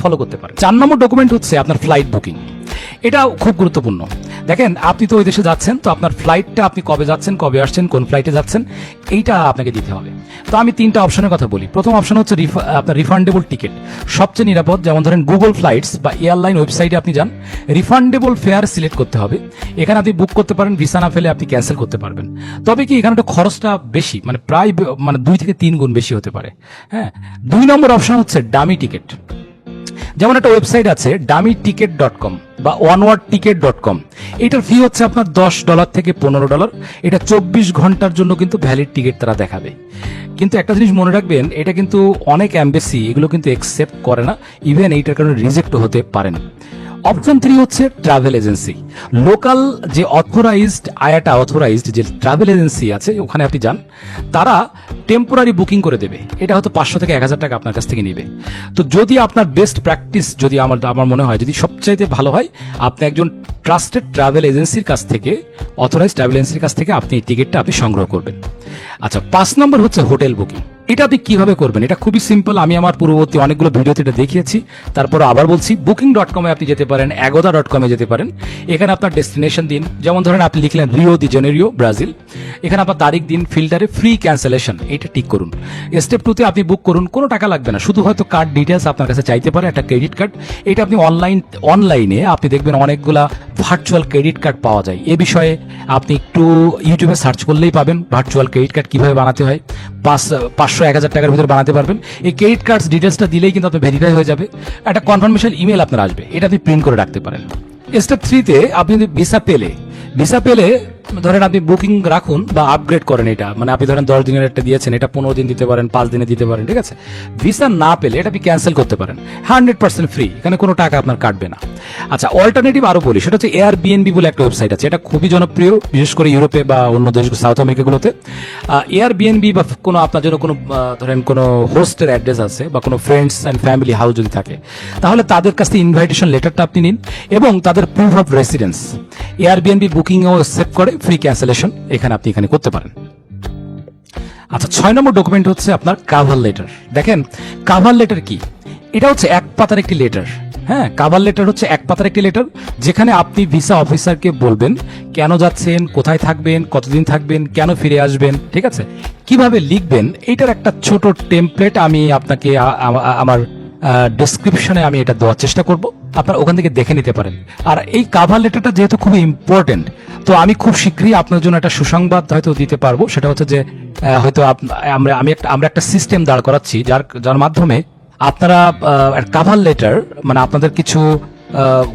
ফলো করতে পারেন। 4 নম্বর ডকুমেন্ট হচ্ছে আপনার ফ্লাইট বুকিং। এটা খুব গুরুত্বপূর্ণ। দেখেন, আপনি তো ওই দেশে যাচ্ছেন, তো আপনার ফ্লাইটটা আপনি কবে যাচ্ছেন, কবে আসছেন, কোন ফ্লাইটে যাচ্ছেন, এইটা আপনাকে দিতে হবে। তো আমি 3টা অপশনের কথা বলি। প্রথম অপশন হচ্ছে আপনার রিফান্ডেবল টিকিট, সবচেয়ে নিরাপদ। যেমন ধরেন গুগল ফ্লাইটস বা এয়ারলাইন ওয়েবসাইটে আপনি যান, রিফান্ডেবল ফেয়ার সিলেক্ট করতে হবে। এখানে আপনি বুক করতে পারেন, ভিসা না ফেলে আপনি ক্যান্সেল করতে পারবেন। তবে কি এখানে একটা খরচটা বেশি, মানে প্রায় 2 থেকে 3 গুণ বেশি হতে পারে। হ্যাঁ, 2 নম্বর অপশন হচ্ছে ডামি টিকিট। যেমন একটা ওয়েবসাইট আছে dummyticket.com বা onewardticket.com, এটার ফি হচ্ছে আপনার $10 থেকে $15। এটা 24 ঘন্টার জন্য কিন্তু ভ্যালিড টিকিট তারা দেখাবে। কিন্তু একটা জিনিস মনে রাখবেন, এটা কিন্তু অনেক এমবেসি এগুলো কিন্তু একসেপ্ট করে না, ইভেন এইটার কারণে রিজেক্ট হতে পারেন। অপশন 3 হচ্ছে ট্রাভেল এজেন্সি। লোকাল যে আয়াটা অথরাইজড যে ট্রাভেল এজেন্সি আছে, ওখানে আপনি যান, তারা টেম্পোরারি বুকিং করে দেবে। এটা হয়তো 500 থেকে 1000 টাকা আপনার কাছ থেকে নেবে। তো যদি আপনার বেস্ট প্র্যাকটিস, যদি আমার মনে হয় যদি সবচাইতে ভালো হয়, আপনি একজন ট্রাস্টেড ট্রাভেল এজেন্সির কাছ থেকে, অথরাইজড ট্রাভেল এজেন্সির কাছ থেকে আপনি এই টিকিটটা আপনি সংগ্রহ করবেন। আচ্ছা, 5 নম্বর হচ্ছে হোটেল বুকিং। এটা আপনি কিভাবে করবেন? এটা খুবই সিম্পল, আমি আমার পূর্ববর্তী অনেকগুলো ভিডিওতে এটা দেখিয়েছি, তারপর আবার বলছি। booking.com এ আপনি যেতে পারেন, agoda.com এ যেতে পারেন। এখানে আপনার ডেস্টিনেশন দিন, যেমন ধরেন আপনি লিখলেন রিও দি জেনেরিও, ব্রাজিল। এখানে আপনার তারিখ দিন, ফিল্টারে ফ্রি ক্যান্সেলেশন এটা টিক করুন। স্টেপ 2 তে আপনি বুক করুন, কোনো টাকা লাগবে না, শুধু হয়তো কার্ড ডিটেলস আপনার কাছে চাইতে পারে, একটা ক্রেডিট কার্ড। এটা আপনি অনলাইনে আপনি দেখবেন অনেকগুলা ভার্চুয়াল ক্রেডিট কার্ড পাওয়া যায়। এ বিষয়ে আপনি একটু ইউটিউবে সার্চ করলেই পাবেন ভার্চুয়াল ক্রেডিট কার্ড কিভাবে বানাতে হয়। 500-1000 টাকার ভিতরে বানাতে পারবেন। এই ক্রেডিট কার্ডস ডিটেলসটা দিলেই কিন্তু আপনার ভেরিফাই হয়ে যাবে, একটা কনফার্মেশন ইমেল আপনার আসবে, এটা আপনি প্রিন্ট করে রাখতে পারেন। স্টেপ 3 তে আপনি যদি ভিসা পেলে ধরেন আপনি বুকিং রাখুন বা আপগ্রেড করেন। এটা মানে আপনি ধরেন 10 দিনের একটা দিয়েছেন, এটা 15 দিন দিতে পারেন, 5 দিনে দিতে পারেন, ঠিক আছে। ভিসা না পেলে এটা আপনি ক্যান্সেল করতে পারেন, 100% ফ্রি, এখানে কোনো টাকা আপনার কাটবে না। আচ্ছা, অল্টারনেটিভ আরো বলি, সেটা হচ্ছে এয়ারবিএনবি বলে একটা ওয়েবসাইট আছে। এটা খুবই জনপ্রিয়, বিশেষ করে ইউরোপে বা অন্য দেশ, সাউথ আমেরিকাগুলোতে। এয়ারবিএনবি বা কোনো আপনার জন্য কোনো ধরেন কোনো হোস্টের অ্যাড্রেস আছে বা কোনো ফ্রেন্ডস অ্যান্ড ফ্যামিলি হাউস যদি থাকে, তাহলে তাদের কাছ থেকে ইনভাইটেশন লেটারটা আপনি নিন এবং তাদের প্রুফ অফ রেসিডেন্স। এয়ারবিএনবি বুকিংও সেভ করে, ফ্রি ক্যান্সেলেশন আপনি এখানে করতে পারেন। আচ্ছা, 6 নম্বর ডকুমেন্ট হচ্ছে আপনার কাভার লেটার। দেখেন, কাভার লেটার কি? এটা হচ্ছে 1 পাতার একটি লেটার। হ্যাঁ, কাভার লেটার হচ্ছে 1 পাতার একটি লেটার, যেখানে আপনি ভিসা অফিসারকে বলবেন কেন যাচ্ছেন, কোথায় থাকবেন, কতদিন থাকবেন, কেন ফিরে আসবেন, ঠিক আছে, কিভাবে লিখবেন। এইটার একটা ছোট টেমপ্লেট আমি আপনাকে আমার ডেসক্রিপশনে আমি এটা দেওয়ার চেষ্টা করব, আপনারা ওখান থেকে দেখে নিতে পারেন। আর এই কাভার লেটারটা যেহেতু খুবই ইম্পর্টেন্ট, তো আমি খুব শীঘ্রই আপনার জন্য একটা সুসংবাদ হয়তো দিতে পারবো। সেটা হচ্ছে যে হয়তো আমরা একটা সিস্টেম দাঁড় করাচ্ছি, যার মাধ্যমে আপনারা কাভার লেটার, মানে আপনাদের কিছু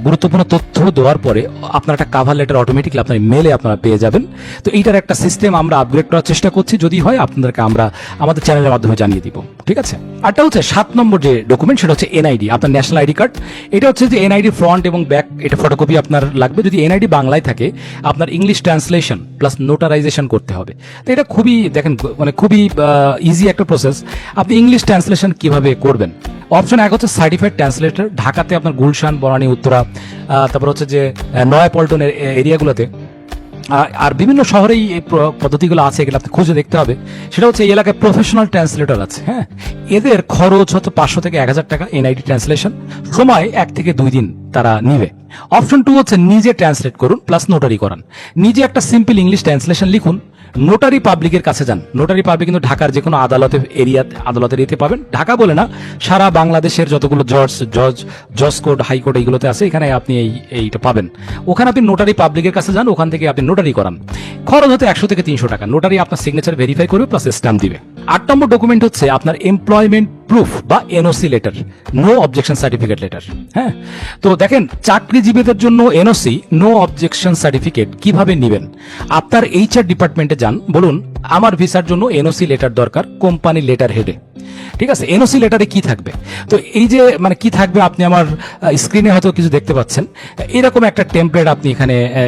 গুরুত্বপূর্ণ তথ্য দেওয়ার পরে আপনার একটা কাভার লেটার অটোমেটিকলি আপনার মেলে আপনারা পেয়ে যাবেন। তো এইটার একটা সিস্টেম আমরা আপগ্রেড করার চেষ্টা করছি, যদি হয় আপনাদেরকে আমরা আমাদের চ্যানেলের মাধ্যমে জানিয়ে দিব, ঠিক আছে। আরটা হচ্ছে 7 নম্বর যে ডকুমেন্ট, সেটা হচ্ছে এনআইডি, আপনার ন্যাশনাল আইডি কার্ড। এটা হচ্ছে যে এনআইডি ফ্রন্ট এবং ব্যাক, এটা ফটোকপি আপনার লাগবে। যদি এনআইডি বাংলায় থাকে, আপনার ইংলিশ ট্রান্সলেশন প্লাস নোটারাইজেশন করতে হবে। তো এটা খুবই দেখেন মানে খুবই ইজি একটা প্রসেস। আপনি ইংলিশ ট্রান্সলেশন কিভাবে করবেন? অপশন 1 হচ্ছে সার্টিফাইড ট্রান্সলেটর। ঢাকাতে আপনার গুলশান, বনানী, উত্তরা, তারপর হচ্ছে যে নয়াপল্টনের এরিয়াগুলোতে, আর বিভিন্ন শহরেই এই পদ্ধতিগুলো আছে, এগুলো আপনি খুঁজে দেখতে হবে। সেটা হচ্ছে এই এলাকায় প্রফেশনাল ট্রান্সলেটর আছে, হ্যাঁ। এদের খরচ হচ্ছে 500 থেকে 1000 টাকা এনআইডি ট্রান্সলেশন, সময় 1 থেকে 2 দিন তারা নিবে। অপশন 2 হচ্ছে নিজে ট্রান্সলেট করুন প্লাস নোটারি করান। নিজে একটা সিম্পল ইংলিশ ট্রান্সলেশন লিখুন, নোটারি পাবলিকের কাছে যান। নোটারি পাবলিক কিন্তু ঢাকার যে কোনো আদালতের এরিয়াতে পাবেন। ঢাকা বলে না, সারা বাংলাদেশের যতগুলো জজ কোর্ট, হাইকোর্ট এইগুলোতে আছে, এখানে আপনি এইটা পাবেন। ওখানে আপনি নোটারি পাবলিকের কাছে যান, ওখান থেকে আপনি নোটারি করান। খরচ হতে 100 থেকে 300 টাকা। নোটারি আপনার সিগনেচার ভেরিফাই করবে প্লাস স্ট্যাম্প দিবে। 8 নম্বর ডকুমেন্ট হচ্ছে আপনার এমপ্লয়মেন্ট প্রুফ বা NOC letter, no objection certificate letter, হ্যাঁ। তো দেখেন, চাকরিজীবীদের জন্য এনওসি, নো অবজেকশন সার্টিফিকেট কিভাবে নেবেন? আপনার এইচআর ডিপার্টমেন্টে যান, বলুন আমার ভিসার জন্য এনওসি লেটার দরকার, কোম্পানি লেটার হেডে, ঠিক আছে। এনওসি লেটারে কি থাকবে? তো এই যে মানে কি থাকবে, আপনি আমার স্ক্রিনে হয়তো কিছু দেখতে পাচ্ছেন, এরকম একটা টেমপ্লেট আপনি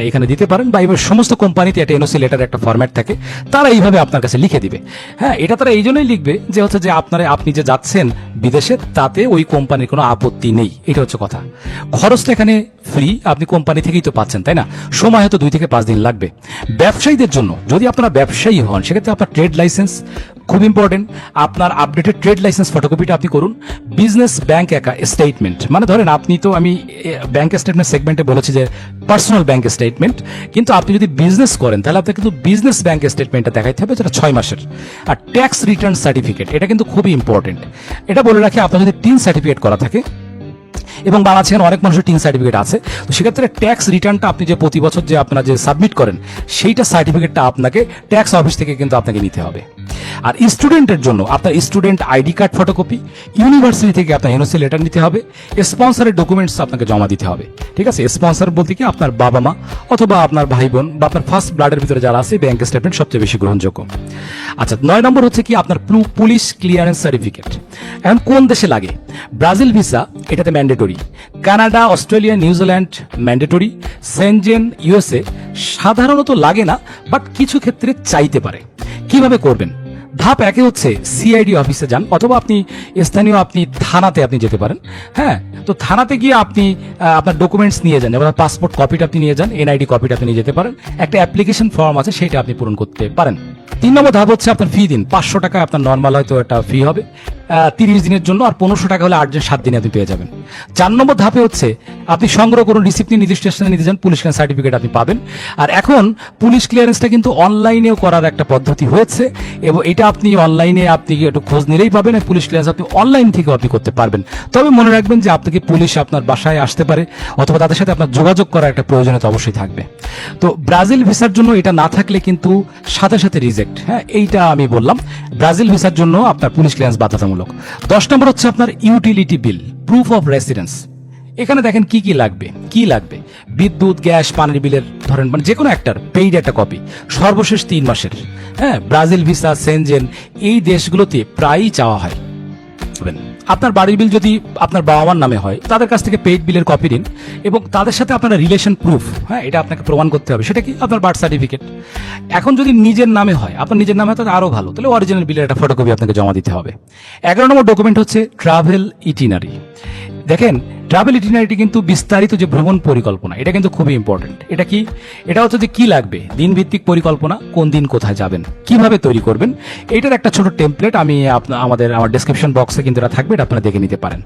এখানে দিতে পারেন, বা এবার সমস্ত কোম্পানিতে একটা এনওসি লেটার একটা ফরম্যাট থাকে, তারা এইভাবে আপনার কাছে লিখে দিবে। হ্যাঁ, এটা তারা এই জন্যই লিখবে যে হচ্ছে যে আপনি যে যাচ্ছেন বিদেশে, তাতে ওই কোম্পানির কোনো আপত্তি নেই, এটা হচ্ছে কথা। খরচটা এখানে ফ্রি, আপনি কোম্পানি থেকেই তো পাচ্ছেন, তাই না? সময় হয়তো 2 থেকে 5 দিন লাগবে। ব্যবসায়ীদের জন্য, যদি আপনারা ব্যবসায়ী হন, সেক্ষেত্রে আপনার ট্রেড লাইসেন্স খুব ইম্পর্টেন্ট। আপনার আপডেটেড ট্রেড লাইসেন্স ফটোকপিটা আপনি করুন। বিজনেস ব্যাংক স্টেটমেন্ট, মানে ধরেন আপনি তো, আমি ব্যাংক স্টেটমেন্ট সেগমেন্টে বলেছি যে পার্সোনাল ব্যাংক স্টেটমেন্ট, কিন্তু আপনি যদি বিজনেস করেন তাহলে আপনাকে কিন্তু বিজনেস ব্যাংক স্টেটমেন্টটা দেখাইতে হবে, যেটা 6 মাসের। আর ট্যাক্স রিটার্ন সার্টিফিকেট, এটা কিন্তু খুবই ইম্পর্টেন্ট। এটা বলে রাখি, আপনার যদি টিন সার্টিফিকেট করা থাকে, এবং বাংলাদেশে অনেক মানুষের টিন সার্টিফিকেট আছে, তো সেক্ষেত্রে ট্যাক্স রিটার্নটা আপনি যে প্রতি বছর যে আপনারা যে সাবমিট করেন, সেইটা সার্টিফিকেটটা আপনাকে ট্যাক্স অফিস থেকে কিন্তু আপনাকে নিতে হবে। আর স্টুডেন্টের জন্য আপনার student ID card photocopy, university থেকে আপনার এনওসি লেটার নিতে হবে, স্পন্সরের ডকুমেন্টস আপনাকে জমা দিতে হবে, ঠিক আছে। স্পন্সর বলতে কি আপনার বাবা মা অথবা আপনার ভাই বোন বা আপনার ফার্স্ট ব্লাডের ভিতরে যারা আছে, ব্যাংক স্টেটমেন্ট সবচেয়ে বেশি গ্রহণযোগ্য। আচ্ছা, 9 নম্বর হচ্ছে কি আপনার পুলিশ ক্লিয়ারেন্স সার্টিফিকেট। এখন কোন দেশে লাগে? ব্রাজিল ভিসা এটাতে mandatory, Canada, Australia, New Zealand mandatory, Schengen, USA সাধারণত লাগে না, বাট কিছু ক্ষেত্রে চাইতে পারে। কিভাবে করবেন? ধাপ 1 হচ্ছে সিআইডি অফিসে যান, অথবা আপনি স্থানীয় থানাতে আপনি যেতে পারেন। হ্যাঁ, তো থানাতে গিয়ে আপনি আপনার ডকুমেন্টস নিয়ে যান, যেমন পাসপোর্ট কপিটা আপনি নিয়ে যান, এনআইডি কপিটা আপনি নিয়ে যেতে পারেন। একটা অ্যাপ্লিকেশন ফর্ম আছে, সেটা আপনি পূরণ করতে পারেন। 3 নম্বর ধাপ হচ্ছে আপনার ফি দিন। 500 টাকা আপনার নর্মাল হয়তো একটা ফি হবে 30 দিনের জন্য, আর 1500 টাকা হলে 8 দিন 7 দিনে আপনি পেয়ে যাবেন। 4 নম্বর ধাপে হচ্ছে আপনি সংগ্রহ করুন, রিসিপ্ট নিয়ে নির্দিষ্ট স্টেশনে নিতে যান, পুলিশ ক্লিয়ারেন্স সার্টিফিকেট আপনি পাবেন। আর এখন পুলিশ ক্লিয়ারেন্সটা কিন্তু অনলাইনেও করার একটা পদ্ধতি হয়েছে, এবং এটা আপনি অনলাইনে আপনি একটু খোঁজ নিলেই পাবেন। পুলিশ ক্লিয়ারেন্স আপনি অনলাইন থেকেও আপনি করতে পারবেন। তবে মনে রাখবেন যে আপনাকে পুলিশ আপনার বাসায় আসতে পারে, অথবা তাদের সাথে আপনার যোগাযোগ করার একটা প্রয়োজনীয়তা অবশ্যই থাকবে। তো ব্রাজিল ভিসার জন্য এটা না থাকলে কিন্তু সাথে সাথে রিজেক্ট। হ্যাঁ, এইটা আমি বললাম, ব্রাজিল ভিসার জন্য আপনার পুলিশ ক্লিয়ারেন্স বাধ্যতামূলক। 10 নম্বর হচ্ছে আপনার utility bill, proof of residence. এখানে দেখেন কি লাগবে। বিদ্যুৎ, গ্যাস, পানির বিলের ধরেন মানে যে কোনো একটার পেইড একটা কপি, সর্বশেষ 3 মাসের। হ্যাঁ, ব্রাজিল ভিসা, সেনজেন এই দেশগুলোতে প্রায়ই চাওয়া হয়। আপনার বাড়ির বিল যদি আপনার বাবা মার নামে হয়, তাদের কাছ থেকে পেইড বিলের কপি দিন, এবং তাদের সাথে আপনার রিলেশন প্রুফ, হ্যাঁ, এটা আপনাকে প্রমাণ করতে হবে। সেটা কি? আপনার বার্থ সার্টিফিকেট। এখন যদি নিজের নামে হয়, আপনার নিজের নামে তাহলে আরো ভালো, তাহলে অরিজিনাল বিলের একটা ফটোকপি আপনাকে জমা দিতে হবে। 11 নম্বর ডকুমেন্ট হচ্ছে ট্রাভেল ইটিনারি। দেখেন, ট্রাভেল ইটিনারিটি কিন্তু বিস্তারিত যে ভ্রমণ পরিকল্পনা, এটা কিন্তু খুবই ইম্পর্টেন্ট। এটা কি? এটা হচ্ছে যে কি লাগবে, দিন ভিত্তিক পরিকল্পনা, কোন দিন কোথায় যাবেন, কিভাবে তৈরি করবেন, এটার একটা ছোট টেমপ্লেট আমি আমার ডেসক্রিপশন বক্সে কিন্তু এটা থাকবে, এটা আপনারা দেখে নিতে পারেন।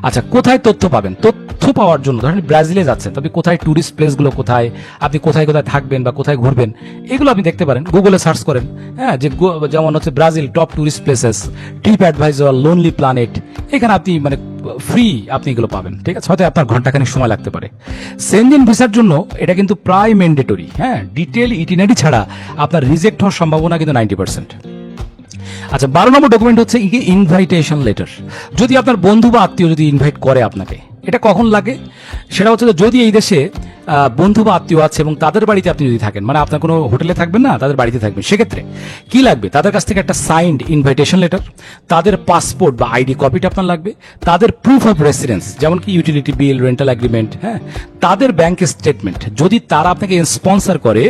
আচ্ছা, কোথায় তথ্য পাবেন? তথ্য পাওয়ার জন্য ধরেন ব্রাজিলে যাচ্ছেন, তবে কোথায় টুরিস্ট প্লেসগুলো কোথায়, আপনি কোথায় কোথায় থাকবেন বা কোথায় ঘুরবেন, এগুলো আপনি দেখতে পারেন। গুগলে সার্চ করেন, হ্যাঁ, যে যেমন হচ্ছে Brazil top tourist places, TripAdvisor, lonely planet, এখানে আপনি মানে ফ্রি আপনি এগুলো পাবেন, ঠিক আছে। হয়তো আপনার ঘন্টাখানেক সময় লাগতে পারে। সেনজেন ভিসার জন্য এটা কিন্তু প্রায় ম্যান্ডেটরি। হ্যাঁ, ডিটেল ইটিনারি ছাড়া আপনার রিজেক্ট হওয়ার সম্ভাবনা কিন্তু 90%। আচ্ছা, 12 নম্বর ডকুমেন্ট হচ্ছে ইনভাইটেশন লেটার। যদি আপনার বন্ধু বা আত্মীয় যদি ইনভাইট করে আপনাকে, এটা কখন লাগে? সেটা হচ্ছে যে যদি এই দেশে বন্ধু বা আত্মীয় আছে এবং তাদের বাড়িতে আপনি যদি থাকেন, মানে আপনার কোনো হোটেলে থাকবেন না, তাদের বাড়িতে থাকবেন, সেক্ষেত্রে কি লাগবে? তাদের কাছ থেকে একটা সাইন্ড ইনভাইটেশন লেটার, তাদের পাসপোর্ট বা আইডি কপিটা আপনার লাগবে, তাদের প্রুফ অফ রেসিডেন্স যেমন কি ইউটিলিটি বিল, রেন্টাল এগ্রিমেন্ট, হ্যাঁ, তাদের ব্যাংক স্টেটমেন্ট। যদি তারা আপনাকে স্পন্সর করে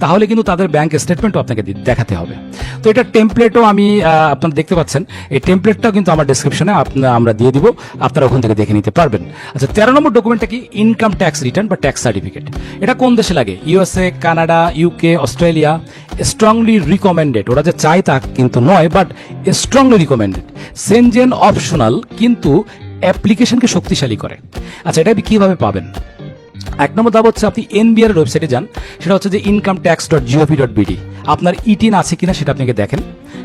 তাহলে কিন্তু তাদের ব্যাংক স্টেটমেন্টও আপনাকে দেখাতে হবে। তো এটা টেমপ্লেটও আমি আপনারা দেখতে পাচ্ছেন, এই টেমপ্লেটটাও কিন্তু আমার ডেসক্রিপশনে আমরা দিয়ে দিব, আপনারা ওখান থেকে দেখে নিতে পারবেন। আচ্ছা, 13 নম্বর ডকুমেন্টটা কি? ইনকাম ট্যাক্স রিটার্ন বা ট্যাক্স সার্টিফিকেট। এটা কোন দেশে লাগে? USA, Canada, UK, Australia. Strongly recommended, ওরা যে চায় তা কিন্তু নয়, but strongly recommended. Schengen optional, কিন্তু অ্যাপ্লিকেশনকে শক্তিশালী করে। আচ্ছা, এটা আপনি কিভাবে পাবেন? 1 নম্বর ধাপ হচ্ছে আপনি এনবিআর এর ওয়েবসাইটে যান, সেটা হচ্ছে যে incometax.gov.bd। আপনার ইটিন আছে কিনা সেটা আপনাকে দেখেন,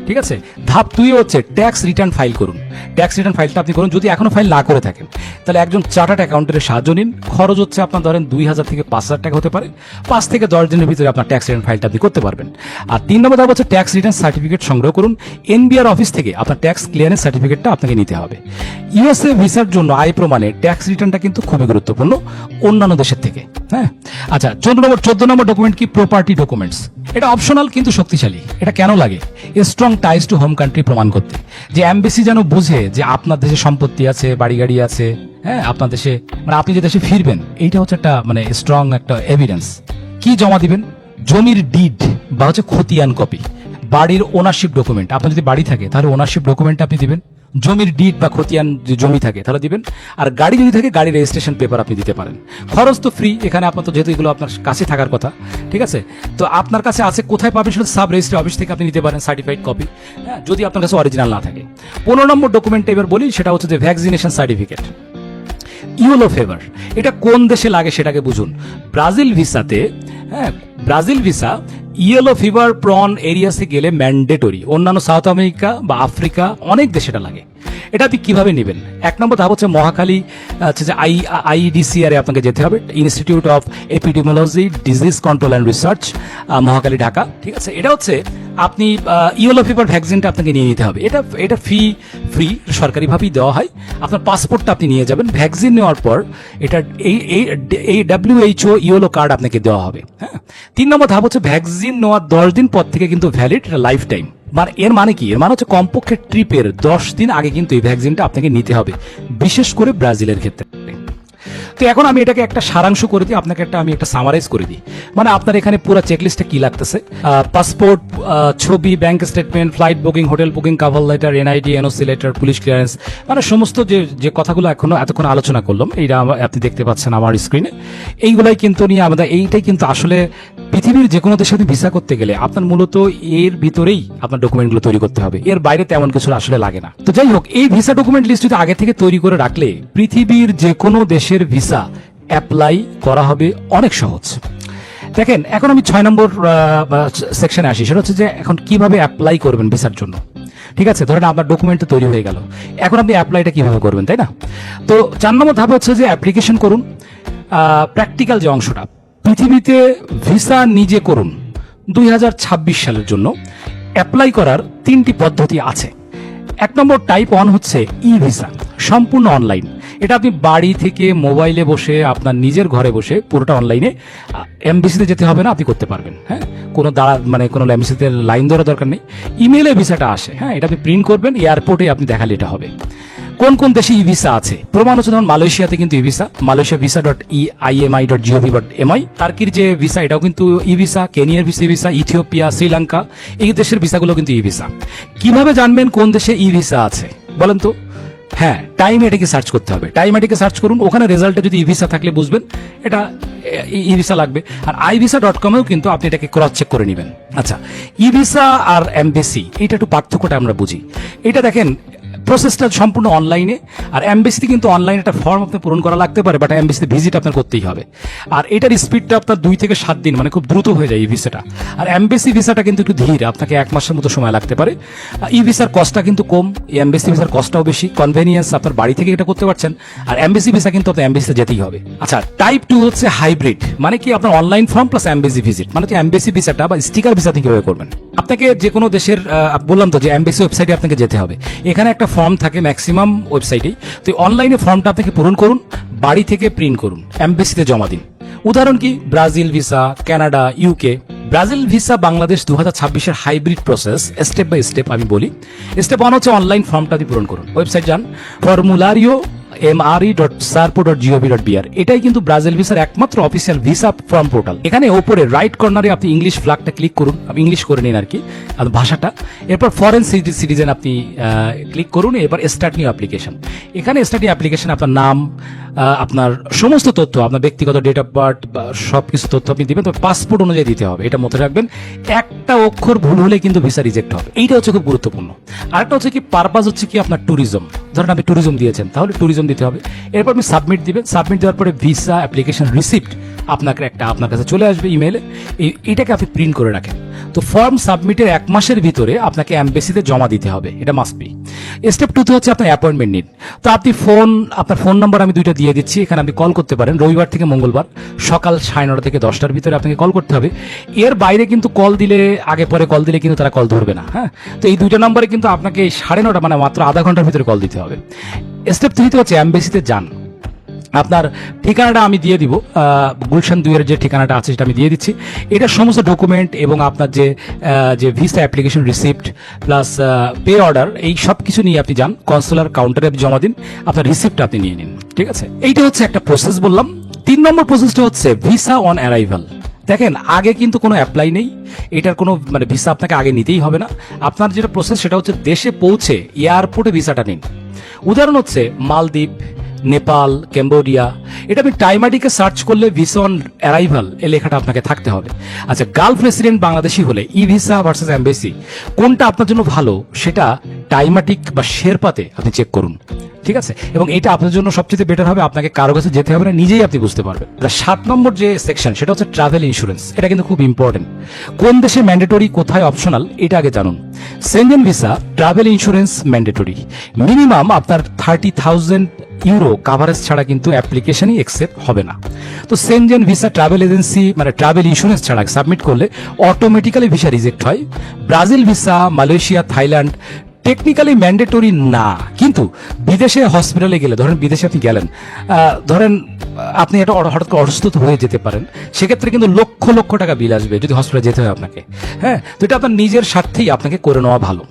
ঠিক আছে। ধাপ 2 হচ্ছে ট্যাক্স রিটার্ন ফাইল করুন। ট্যাক্স রিটার্ন ফাইলটা আপনি করুন, যদি এখনো ফাইল না করে থাকেন তাহলে একজন চার্টার্ড অ্যাকাউন্টের সাহায্য নিন। খরচ হচ্ছে আপনার ধরেন 2000 থেকে 5000 টাকা হতে পারে। 5 থেকে 10 দিনের ভিতরে আপনার ট্যাক্স রিটার্ন ফাইলটা আপনি করতে পারবেন। আর 3 নম্বর ধাপ হচ্ছে ট্যাক্স রিটার্ন সার্টিফিকেট সংগ্রহ করুন। এনবিআর অফিস থেকে আপনার ট্যাক্স ক্লিয়ারেন্স সার্টিফিকেটটা আপনাকে নিতে হবে। ইউএসএ ভিসার জন্য আয় প্রমাণে ট্যাক্স রিটার্নটা কিন্তু খুবই গুরুত্বপূর্ণ অন্যান্য দেশের থেকে, হ্যাঁ। আচ্ছা, 14 নম্বর ডকুমেন্ট কি? Property documents. এটা অপশনাল কিন্তু শক্তিশালী। এটা কেন লাগে? Strong ties to home country প্রমাণ করতে, যে এমবেসি যেন বুঝে যে আপনার দেশে সম্পত্তি আছে, বাড়ি গাড়ি আছে, হ্যাঁ, আপনার দেশে, মানে আপনি যে দেশে ফিরবেন, এইটা হচ্ছে একটা মানে স্ট্রং একটা এভিডেন্স। কি জমা দিবেন? জমির ডিড বা হচ্ছে খতিয়ান কপি, বাড়ির ওনারশিপ ডকুমেন্ট। আপনার যদি বাড়ি থাকে তাহলে ওনারশিপ ডকুমেন্ট আপনি দিবেন। জমির ডিড বা খতিয়ান যদি জমি থাকে তাহলে দিবেন। আর গাড়ি যদি থাকে গাড়ির রেজিস্ট্রেশন পেপার আপনি দিতে পারেন। খরচ তো ফ্রি এখানে, আপনার তো যেহেতু এগুলো আপনার কাছে থাকার কথা, ঠিক আছে। তো আপনার কাছে আছে, কোথায় পাবেন? সেটা সাব রেজিস্ট্রি অফিস থেকে আপনি নিতে পারেন সার্টিফাইড কপি, হ্যাঁ, যদি আপনার কাছে অরিজিনাল না থাকে। 15 নম্বর ডকুমেন্টটা এবার বলি, সেটা হচ্ছে যে ভ্যাকসিনেশন সার্টিফিকেট। ইয়েলো ফেভার, এটা কোন দেশে লাগে সেটাকে বুঝুন। ব্রাজিল ভিসাতে, হ্যাঁ, Brazil visa yellow fever prone এরিয়াসে গেলে ম্যান্ডেটরি। অন্যান্য সাউথ আমেরিকা বা আফ্রিকা অনেক দেশে এটা লাগে। এটা আপনি কিভাবে নেবেন? 1 নম্বর ধাপ হচ্ছে মহাখালী, হচ্ছে যে আইডিসিআর এ আপনাকে যেতে হবে, institute of epidemiology disease control and research, Mohakhali, Dhaka, ঠিক আছে। এটা হচ্ছে আপনি ইয়েলো ফিভার ভ্যাকসিনটা আপনাকে নিয়ে নিতে হবে। এটা ফ্রি সরকারিভাবেই দেওয়া হয়। আপনার পাসপোর্টটা আপনি নিয়ে যাবেন। ভ্যাকসিন নেওয়ার পর এটা এই WHO ইয়েলো কার্ড আপনাকে দেওয়া হবে, হ্যাঁ। 3 নম্বর ধাপ হচ্ছে ভ্যাকসিন নেওয়ার 10 দিন পর থেকে কিন্তু ভ্যালিড, লাইফ টাইম। মানে এর মানে কি? এর মানে হচ্ছে কমপক্ষে ট্রিপের 10 দিন আগে কিন্তু এই ভ্যাকসিনটা আপনাকে নিতে হবে, বিশেষ করে ব্রাজিলের ক্ষেত্রে। তো এখন আমি এটাকে একটা সারাংশ করে দিই, আপনাকে আমি একটা সামারাইজ করে দিই। মানে আপনার এখানে পুরো চেকলিস্টে কি লাগতেছে? পাসপোর্ট, ছবি, bank statement, flight booking, hotel booking, cover letter, NID, NOC letter, police clearance, মানে সমস্ত যে কথাগুলো এতক্ষণ আলোচনা করলাম, এইটা আপনি দেখতে পাচ্ছেন আমার স্ক্রিনে। এইগুলাই কিন্তু নিয়ে আমাদের, এইটাই কিন্তু আসলে পৃথিবীর যে কোনো দেশে আপনি ভিসা করতে গেলে আপনার মূলত এর ভিতরেই আপনার ডকুমেন্টগুলো তৈরি করতে হবে, এর বাইরে তেমন কিছু আসলে লাগে না। তো যাই হোক, এই ভিসা ডকুমেন্ট লিস্ট যদি আগে থেকে তৈরি করে রাখলে পৃথিবীর যে কোনো দেশের ভিসা অ্যাপ্লাই করা হবে অনেক সহজ। দেখেন, এখন আমি 6 নম্বর সেকশনে আসি, সেটা হচ্ছে যে এখন কিভাবে অ্যাপ্লাই করবেন ভিসার জন্য, ঠিক আছে। ধরেন আপনার ডকুমেন্ট তৈরি হয়ে গেল, এখন আপনি অ্যাপ্লাইটা কিভাবে করবেন, তাই না? তো 4 নম্বর ধাপ হচ্ছে যে অ্যাপ্লিকেশন করুন। প্র্যাকটিক্যাল যে অংশটা, পৃথিবীতে ভিসা নিজে করুন 2026 সালের জন্য অ্যাপ্লাই করার 3টি পদ্ধতি আছে। 1 নম্বর টাইপ 1 হচ্ছে ই ভিসা, সম্পূর্ণ অনলাইন। এটা আপনি বাড়ি থেকে মোবাইলে বসে আপনার নিজের ঘরে বসে পুরোটা অনলাইনে, এমবিসিতে যেতে হবে না, আপনি করতে পারবেন, হ্যাঁ। কোনো কোনো এমবিসিতে লাইন ধরা দরকার নেই। ইমেলে ভিসাটা আসে, হ্যাঁ, এটা আপনি প্রিন্ট করবেন, এয়ারপোর্টে আপনি দেখালে এটা হবে। কোন কোন দেশে ই ভিসা আছে প্রমাণ হচ্ছে, যেমন মালয়েশিয়াতে কিন্তু ই ভিসা, মালয়েশিয়া visa.iimi.gov.my। টার্কির যে ভিসা এটাও কিন্তু ই ভিসা, কেনিয়ার ভিসা, ইথিওপিয়া, শ্রীলঙ্কা, এই দেশের ভিসাগুলো কিন্তু ই ভিসা। কিভাবে জানবেন কোন দেশে ই ভিসা আছে বলেন তো? হ্যাঁ, টাইম এটাকে সার্চ করতে হবে। টাইম এটাকে সার্চ করুন, ওখানে রেজাল্টে যদি ই ভিসা থাকলে বুঝবেন এটা ই ভিসা লাগবে। আর ivisa.com-এও কিন্তু আপনি এটাকে ক্রস চেক করে নেবেন। আচ্ছা, ই ভিসা আর এমবেসি, এটা একটু পার্থক্যটা আমরা বুঝি। এটা দেখেন, প্রসেসটা সম্পূর্ণ অনলাইনে। আর এমবেসিতে কিন্তু অনলাইনে একটা ফর্ম আপনি পূরণ করা লাগতে পারে, বাট এমবেসিতে ভিজিট আপনার করতেই হবে। আর এটার স্পিডটা আপনার 2 থেকে 7 দিন, মানে খুব দ্রুত হয়ে যায় ই ভিসাটা। আর এমবেসি ভিসাটা কিন্তু একটু ধীর, আপনাকে 1 মাসের মতো সময় লাগতে পারে। ই ভিসার কস্টটা কিন্তু কম, এমবেসি ভিসার কস্টটাও বেশি। কনভেনিয়েন্স, আপনার বাড়ি থেকে এটা করতে পারছেন। আর এমবেসি ভিসা কিন্তু আপনার এমবেসিতে যেতেই হবে। আচ্ছা, টাইপ 2 হচ্ছে হাইব্রিড, মানে কি আপনার online form plus embassy visit, মানে কি এমবেসি ভিসাটা বা স্টিকার ভিসা থেকে কিভাবে করবেন। আপনাকে যে কোনো দেশের বললাম তো যে এমবেসি ওয়েবসাইটে আপনাকে যেতে হবে। এখানে একটা ফর্ম থাকে ম্যাক্সিমাম ওয়েবসাইটেই, তো অনলাইনে ফর্মটা আপনাকে পূরণ করুন, বাড়ি থেকে প্রিন্ট করুন, এমবেসিতে জমা দিন। উদাহরণ কি, Brazil visa, Canada, UK. Brazil visa Bangladesh 2026-এর hybrid process, step by step আমি বলি। স্টেপ 1 হচ্ছে অনলাইন ফর্মটা দিয়ে পূরণ করুন, ওয়েবসাইট যান, ফর্মুলারিও mre.sarpo.gov.br। এটাই কিন্তু ব্রাজিল ভিসার একমাত্র অফিসিয়াল ভিসা ফর্ম পোর্টাল। এখানে ওপরে রাইট কর্নারে আপনি ইংলিশ ফ্ল্যাগটা ক্লিক করুন, আপনি ইংলিশ করে নিন আর কি ভাষাটা। এরপর ফরেন সিটিজেন আপনি ক্লিক করুন। এবার স্টার্ট নিউ অ্যাপ্লিকেশন। এখানে স্টার্ট নিউ অ্যাপ্লিকেশন আপনার নাম, আপনার সমস্ত তথ্য, আপনার ব্যক্তিগত ডেট অফ বার্থ বা সব কিছু তথ্য আপনি দিবেন, তবে পাসপোর্ট অনুযায়ী দিতে হবে, এটা মনে রাখবেন। একটা অক্ষর ভুল হলে কিন্তু ভিসা রিজেক্ট হবে, এইটা হচ্ছে খুব গুরুত্বপূর্ণ। আরেকটা হচ্ছে কি, পারপাস হচ্ছে কি আপনার ট্যুরিজম, ধরেন আপনি ট্যুরিজম দিয়েছেন, তাহলে ট্যুরিজম দিতে হবে। এরপর আপনি সাবমিট দিবেন, সাবমিট দেওয়ার পরে ভিসা অ্যাপ্লিকেশন রিসিপ্ট আপনার কাছে চলে আসবে ইমেলে। এইটাকে আপনি প্রিন্ট করে রাখেন। তো ফর্ম সাবমিটের 1 মাসের ভিতরে আপনাকে এমবেসিতে জমা দিতে হবে, এটা মাস্ট বি। স্টেপ 2 হচ্ছে আপনার অ্যাপয়েন্টমেন্ট নিন। তো আপনি আপনার ফোন নাম্বার আমি 2টা দিয়ে দিচ্ছি, এখানে আপনি কল করতে পারেন রবিবার থেকে মঙ্গলবার সকাল 9:30 থেকে 10টার ভিতরে আপনাকে কল করতে হবে। এর বাইরে কিন্তু কল দিলে, আগে পরে কল দিলে কিন্তু তারা কল ধরবে না। হ্যাঁ, তো এই 2টা নম্বরে কিন্তু আপনাকে 9:30 মানে মাত্র আধা ঘন্টার ভিতরে কল দিতে হবে। স্টেপ 3 হচ্ছে এমবেসিতে যান। আপনার ঠিকানাটা আমি দিয়ে দিব, গুলশান 2-এর যে ঠিকানাটা আছে সেটা আমি দিয়ে দিচ্ছি। এটা সমস্ত ডকুমেন্ট এবং আপনার যে visa application receipt plus pay order, এই সব কিছু নিয়ে আপনি যান, কনসুলার কাউন্টারে আপনি জমা দিন, আপনার রিসিপ্ট আপনি নিয়ে নিন। ঠিক আছে, এইটা হচ্ছে একটা প্রসেস বললাম। 3 নম্বর প্রসেসটা হচ্ছে ভিসা অন অ্যারাইভাল। দেখেন, আগে কিন্তু কোনো অ্যাপ্লাই নেই, এটার কোনো ভিসা আপনাকে আগে নিতেই হবে না। আপনার যেটা প্রসেস সেটা হচ্ছে দেশে পৌঁছে এয়ারপোর্টে ভিসাটা নিন। উদাহরণ হচ্ছে মালদ্বীপ, নেপাল, ক্যাম্বোডিয়া। এটা আপনি টাইমাটিকে সার্চ করলে ভিসা অন অ্যারাইভাল এই লেখাটা আপনাকে থাকতে হবে। আচ্ছা, গালফ রেসিডেন্ট বাংলাদেশি হলে ই ভিসা ভার্সেস এমবেসি কোনটা আপনার জন্য ভালো সেটা টাইমাটিক বা শেরপাতে আপনি চেক করুন। ঠিক আছে, এবং এটা আপনার জন্য সবচেয়ে বেটার হবে, আপনাকে কারো কাছে যেতে হবে না, নিজেই আপনি বুঝতে পারবেন। 7 নম্বর যে সেকশন সেটা হচ্ছে ট্রাভেল ইন্স্যুরেন্স। এটা কিন্তু খুব ইম্পর্টেন্ট। কোন দেশে ম্যান্ডেটরি, কোথায় অপশনাল, এটা আগে জানুন। Shenzhen visa travel insurance mandatory. Minimum আপনার 30,000 ইউরো কাভারেজ ছাড়া কিন্তু অ্যাপ্লিকেশনই অ্যাকসেপ্ট হবে না। তো Shenzhen visa travel agency travel insurance ছাড়া সাবমিট করলে অটোমেটিক্যালি ভিসা রিজেক্ট হয়। Brazil visa, Malaysia, Thailand technically mandatory না, কিন্তু বিদেশে হসপিটালে গেলে, ধরেন বিদেশে আপনি গেলেন, ধরেন আপনি এটা হঠাৎ করে অসুস্থ হয়ে যেতে পারেন, সেক্ষেত্রে কিন্তু লক্ষ লক্ষ টাকা বিল আসবে যদি হসপিটালে যেতে হয় আপনাকে। হ্যাঁ, তো এটা আপনার নিজের স্বার্থেই আপনাকে করে নেওয়া ভালো।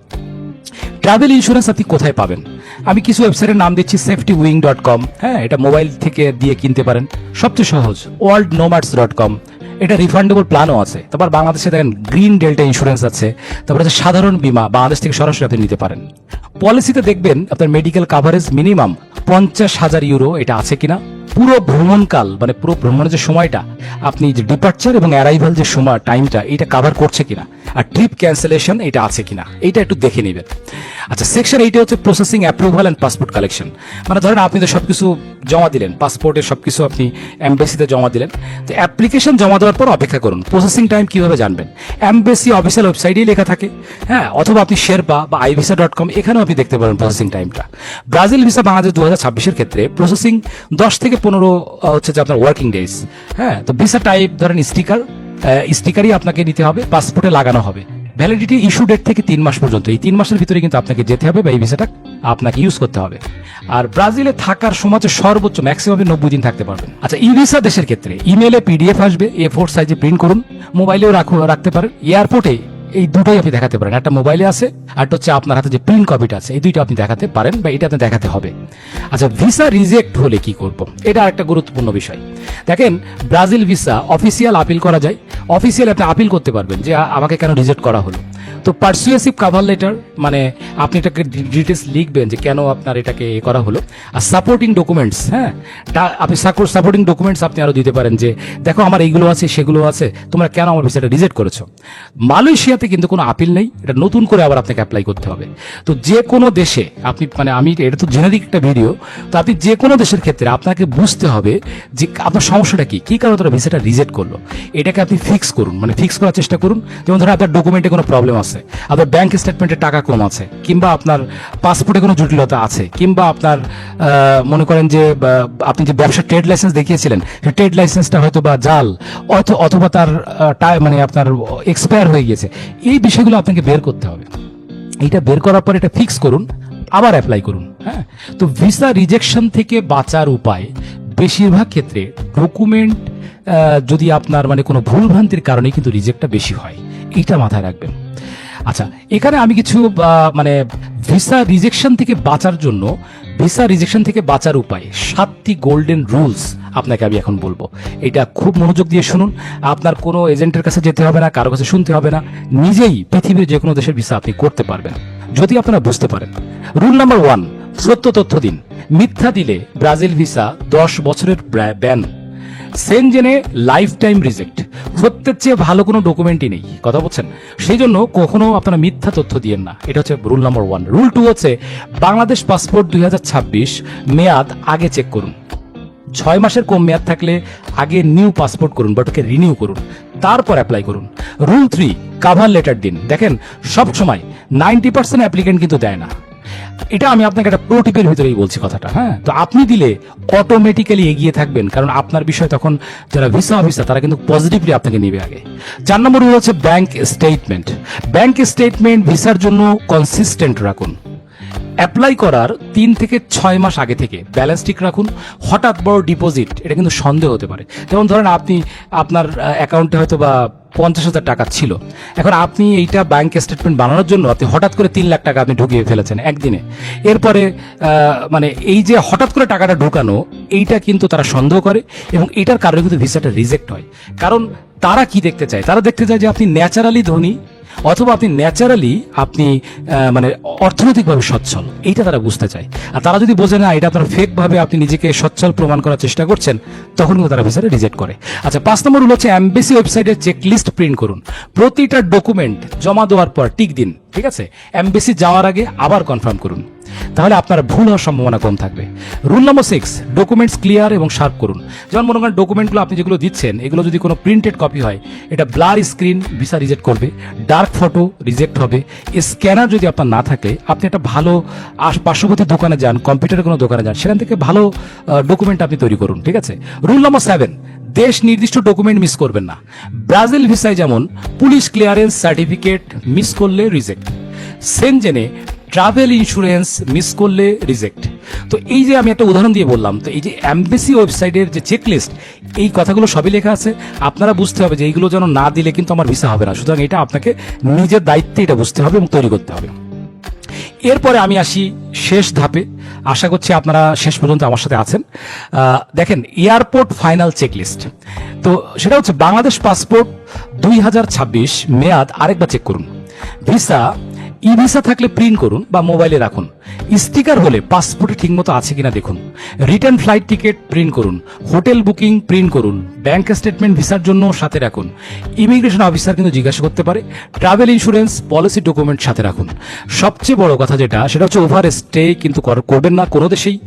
ট্রাভেল ইন্স্যুরেন্স আপনি কোথায় পাবেন? আমি কিছু ওয়েবসাইটের নাম দিচ্ছি, safetywing.com। হ্যাঁ, এটা মোবাইল থেকে দিয়ে কিনতে পারেন, সবচেয়ে সহজ। worldnomads.com, এটা রিফান্ডেবল প্ল্যানও আছে। তারপর বাংলাদেশে দেখেন গ্রিন ডেল্টা ইন্স্যুরেন্স আছে। তারপরে হচ্ছে সাধারণ বীমা, বাংলাদেশ থেকে সরাসরি আপনি নিতে পারেন। পলিসিতে দেখবেন আপনার মেডিকেল কাভারেজ মিনিমাম 50,000 ইউরো, এটা আছে কিনা। পুরো ভ্রমণকাল পুরো ভ্রমণের যে সময়টা, আপনি যে ডিপার্চার এবং অ্যারাইভাল যে সময় টাইমটা, এটা কাভার করছে কিনা, আর ট্রিপ ক্যান্সেলেশন এটা আছে কিনা, এইটা একটু দেখে নেবেন। আচ্ছা, সেকশন 8 হচ্ছে processing approval and passport collection. ধরেন আপনি তো সবকিছু জমা দিলেন, পাসপোর্টের সবকিছু আপনি এমবেসিতে জমা দিলেন, তো অ্যাপ্লিকেশন জমা দেওয়ার পর অপেক্ষা করুন। প্রসেসিং টাইম কিভাবে জানবেন? এমবেসি অফিসিয়াল ওয়েবসাইটেই লেখা থাকে। হ্যাঁ, অথবা আপনি শেরপা বা ivisa.com, এখানেও আপনি দেখতে পারেন প্রসেসিং টাইমটা। ব্রাজিল ভিসা বাংলাদেশ 2026-এর ক্ষেত্রে প্রসেসিং 10 থেকে 15 হচ্ছে যে আপনার ওয়ার্কিং ডেজ। হ্যাঁ, তো ভিসা টাইপ ধরেন স্টিকারই আপনাকে নিতে হবে, পাসপোর্টে লাগানো হবে। ভ্যালিডিটি ইস্যু ডেট থেকে 3 মাস পর্যন্ত, এই 3 মাসের ভিতরে কিন্তু আপনাকে যেতে হবে বা এই ভিসাটা আপনাকে ইউজ করতে হবে। আর ব্রাজিলে থাকার সময় সর্বোচ্চ ম্যাক্সিমাম 90 দিন থাকতে পারবেন। আচ্ছা, ই ভিসা দেশের ক্ষেত্রে ইমেলে পিডিএফ আসবে, A4 সাইজে প্রিন্ট করুন, মোবাইলেও রাখতে পারেন। এয়ারপোর্টে এই দুটোই আপনি দেখাতে পারেন, একটা মোবাইলে আছে আর হচ্ছে আপনার হাতে যে প্রিন্ট কপিটা আছে, এই দুইটা আপনি দেখাতে পারেন বা এটা আপনি দেখাতে হবে। আচ্ছা, ভিসা রিজেক্ট হলে কি করব, এটা একটা গুরুত্বপূর্ণ বিষয়। দেখেন, ব্রাজিল ভিসা অফিসিয়াল আপিল করা যায়। অফিসিয়াল আপনি আপিল করতে পারবেন যে আমাকে কেন রিজেক্ট করা হলো। তো পার্সুয়েসিভ কাভার লেটার, আপনি এটাকে ডিটেলস লিখবেন যে কেন আপনার এটাকে করা হলো। আর সাপোর্টিং ডকুমেন্টস, হ্যাঁ, আপনি সাপোর্টিং ডকুমেন্টস আপনি আরো দিতে পারেন যে দেখো আমার এইগুলো আছে, সেগুলো আছে, তোমরা কেন আমার ভিসাটা রিজেক্ট করেছো। মালয়েশিয়াতে কিন্তু কোনো আপিল নেই, এটা নতুন করে আবার আপনাকে অ্যাপ্লাই করতে হবে। তো যে কোনো দেশে আপনি আমি এটা তো জেনেরিক একটা ভিডিও, তো আপনি যে কোনো দেশের ক্ষেত্রে আপনাকে বুঝতে হবে যে আপনার সমস্যাটা কি কারণে তারা ভিসাটা রিজেক্ট করলো, এটাকে আপনি ফিক্স করুন, ফিক্স করার চেষ্টা করুন। যেমন ধরো আপনার ডকুমেন্টে কোনো প্রবলেম আছে, আছে, আপনার ব্যাংক স্টেটমেন্টে টাকা কম আছে, কিংবা আপনার পাসপোর্টে কোনো জটিলতা আছে, কিংবা আপনার মনে করেন যে আপনি যে ব্যবসা ট্রেড লাইসেন্স দেখিয়েছিলেন সেই ট্রেড লাইসেন্সটা হয়তো বা জাল, অথবা তার মানে আপনার এক্সপায়ার হয়ে গিয়েছে, এই বিষয়গুলো আপনাকে বের করতে হবে। এইটা বের করার পর এটা ফিক্স করুন, আবার অ্যাপ্লাই করুন। হ্যাঁ, তো ভিসা রিজেকশন থেকে বাঁচার উপায় বেশিরভাগ ক্ষেত্রে ডকুমেন্ট যদি আপনার মানে কোনো ভুলভ্রান্তির কারণে কিন্তু রিজেক্টটা বেশি হয়, এইটা মাথায় রাখবেন। আচ্ছা, এখানে আমি কিছু মানে ভিসা রিজেকশন থেকে বাঁচার জন্য, ভিসা রিজেকশন থেকে বাঁচার উপায় 7টি গোল্ডেন রুলস আপনাকে আমি এখন বলবো। এটা খুব মনোযোগ দিয়ে শুনুন, আপনার কোনো এজেন্টের কাছে যেতে হবে না, কারো কাছে শুনতে হবে না, নিজেই পৃথিবীর যে কোনো দেশের ভিসা আপনি করতে পারবেন যদি আপনারা বুঝতে পারেন। রুল নাম্বার 1, সত্য তথ্য দিন। মিথ্যা দিলে ব্রাজিল ভিসা 10 বছরের ব্যান, সেনজেনে লাইফ টাইম রিজেক্ট। সত্যের চেয়ে ভালো কোনো ডকুমেন্টই নেই, কথা বলছেন। সেই জন্য কখনো আপনারা মিথ্যা তথ্য দিয়েন না, এটা হচ্ছে রুল নাম্বার 1। রুল 2 হচ্ছে বাংলাদেশ পাসপোর্ট 2026 মেয়াদ আগে চেক করুন। 6 মাসের কম মেয়াদ থাকলে আগে নিউ পাসপোর্ট করুন বা ওটাকে রিনিউ করুন, তারপর অ্যাপ্লাই করুন। রুল 3, কাভার লেটার দিন। দেখেন, সব সময় 90% অ্যাপ্লিকেন্ট কিন্তু দেয় না, এটা আমি আপনাকে একটা প্রো টিপের ভিতরেই বলছি কথাটা। হ্যাঁ, তো আপনি দিলে অটোমেটিক্যালি এগিয়ে থাকবেন, কারণ আপনার বিষয় তখন যারা ভিসা অফিসার তারা কিন্তু পজিটিভলি আপনাকে নেবে আগে। 4 নম্বর রুল হচ্ছে ব্যাংক স্টেটমেন্ট। ব্যাংক স্টেটমেন্ট ভিসার জন্য কনসিস্টেন্ট রাখুন। অ্যাপ্লাই করার 3 থেকে 6 মাস আগে থেকে ব্যালেন্স ঠিক রাখুন। হঠাৎ বড় ডিপোজিট, এটা কিন্তু সন্দেহ হতে পারে। যেমন ধরেন আপনি আপনার অ্যাকাউন্টে হয়তো বা 50,000 টাকা ছিল, এখন আপনি এইটা ব্যাংক স্টেটমেন্ট বানানোর জন্য আপনি হঠাৎ করে 3 লাখ টাকা আপনি ঢুকিয়ে ফেলেছেন একদিনে। এরপরে মানে এই যে হঠাৎ করে টাকাটা ঢুকানো, এইটা কিন্তু তারা সন্দেহ করে এবং এটার কারণে কিন্তু ভিসাটা রিজেক্ট হয়। কারণ তারা কি দেখতে চায়? তারা দেখতে চায় যে আপনি ন্যাচারালি ধনী, অথবা আপনি ন্যাচারালি আপনি মানে অর্থনৈতিকভাবে সচ্ছল, এইটা তারা বুঝতে চায়। আর তারা যদি বোঝে না এটা আপনার ফেক ভাবে আপনি নিজেকে সচ্ছল প্রমাণ করার চেষ্টা করছেন, তখন কিন্তু তারা ভিসাটা রিজেক্ট করে। আচ্ছা, 5 নম্বর রুল হচ্ছে এমবেসি ওয়েবসাইটের চেকলিস্ট প্রিন্ট করুন। প্রতিটা ডকুমেন্ট জমা দেওয়ার পর টিক দিন, ঠিক আছে? এমবেসি যাওয়ার আগে আবার কনফার্ম করুন, তাহলে আপনার ভুল হওয়ার সম্ভাবনা কম থাকবে। রুল নম্বর 6, ডকুমেন্টস ক্লিয়ার এবং শার্প করুন। যেমন মনে করেন ডকুমেন্টগুলো আপনি যেগুলো দিচ্ছেন এগুলো যদি কোনো প্রিন্টেড কপি হয়, এটা ব্লার স্ক্রিন ভিসা রিজেক্ট করবে, ডার্ক ফটো রিজেক্ট হবে। স্ক্যানার যদি আপনার না থাকে, আপনি একটা ভালো পার্শ্ববর্তী দোকানে যান, কম্পিউটারের কোনো দোকানে যান, সেখান থেকে ভালো ডকুমেন্ট আপনি তৈরি করুন, ঠিক আছে? রুল নম্বর 7, দেশ নির্দিষ্ট ডকুমেন্ট মিস করবেন না। ব্রাজিল ভিসায় যেমন পুলিশ ক্লিয়ারেন্স সার্টিফিকেট মিস করলে রিজেক্ট, সেনজেনে ট্রাভেল ইন্স্যুরেন্স মিস করলে রিজেক্ট। তো এই যে আমি একটা উদাহরণ দিয়ে বললাম, তো এই যে এমবেসি ওয়েবসাইটের যে চেকলিস্ট, এই কথাগুলো সবই লেখা আছে। আপনারা বুঝতে হবে যে এইগুলো যেন না দিলে কিন্তু আমার ভিসা হবে না। সুতরাং এটা আপনাকে নিজের দায়িত্বে এটা বুঝতে হবে এবং তৈরি করতে হবে। এরপরে আমি আসি শেষ ধাপে। আশা করছি আপনারা শেষ পর্যন্ত আমার সাথে আছেন। দেখেন, এয়ারপোর্ট ফাইনাল চেকলিস্ট। তো সেটা হচ্ছে বাংলাদেশ পাসপোর্ট 2026 মেয়াদ আরেকবার চেক করুন। ভিসা ই ভিসা থাকলে প্রিন্ট করুন বা মোবাইলে রাখুন। স্টিকার হলে পাসপোর্টে ঠিকমতো আছে কিনা দেখুন। রিটার্ন ফ্লাইট টিকিট প্রিন্ট করুন। হোটেল বুকিং প্রিন্ট করুন। ব্যাংক স্টেটমেন্ট ভিসার জন্য সাথে রাখুন। ইমিগ্রেশন অফিসার কিন্তু জিজ্ঞাসা করতে পারে। ট্রাভেল ইন্স্যুরেন্স পলিসি ডকুমেন্ট সাথে রাখুন। সবচেয়ে বড় কথা যেটা, সেটা হচ্ছে ওভার স্টে কিন্তু করবেন না কোনো দেশেই।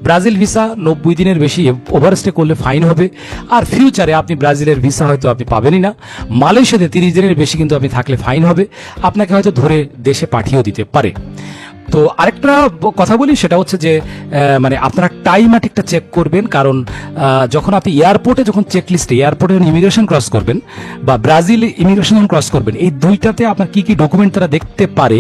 ব্রাজিল ভিসা 90 দিনের বেশি ওভার স্টে করলে ফাইন হবে। আর ফিউচারে আপনি ব্রাজিলের ভিসা হয়তো আপনি পাবেনই না। মালয়েশিয়াতে 30 দিনের বেশি কিন্তু আপনি থাকলে ফাইন হবে, আপনাকে হয়তো ধরে দেশে পাঠিয়েও দিতে পারে। তো আরেকটা কথা বলি, সেটা হচ্ছে যে মানে আপনারা টাইমাটিকটা চেক করবেন, কারণ যখন আপনি এয়ারপোর্টে যখন চেকলিস্টে এয়ারপোর্টে ইমিগ্রেশন ক্রস করবেন বা ব্রাজিল ইমিগ্রেশন ক্রস করবেন, এই দুইটাতে আপনার কি কি ডকুমেন্ট তারা দেখতে পারে,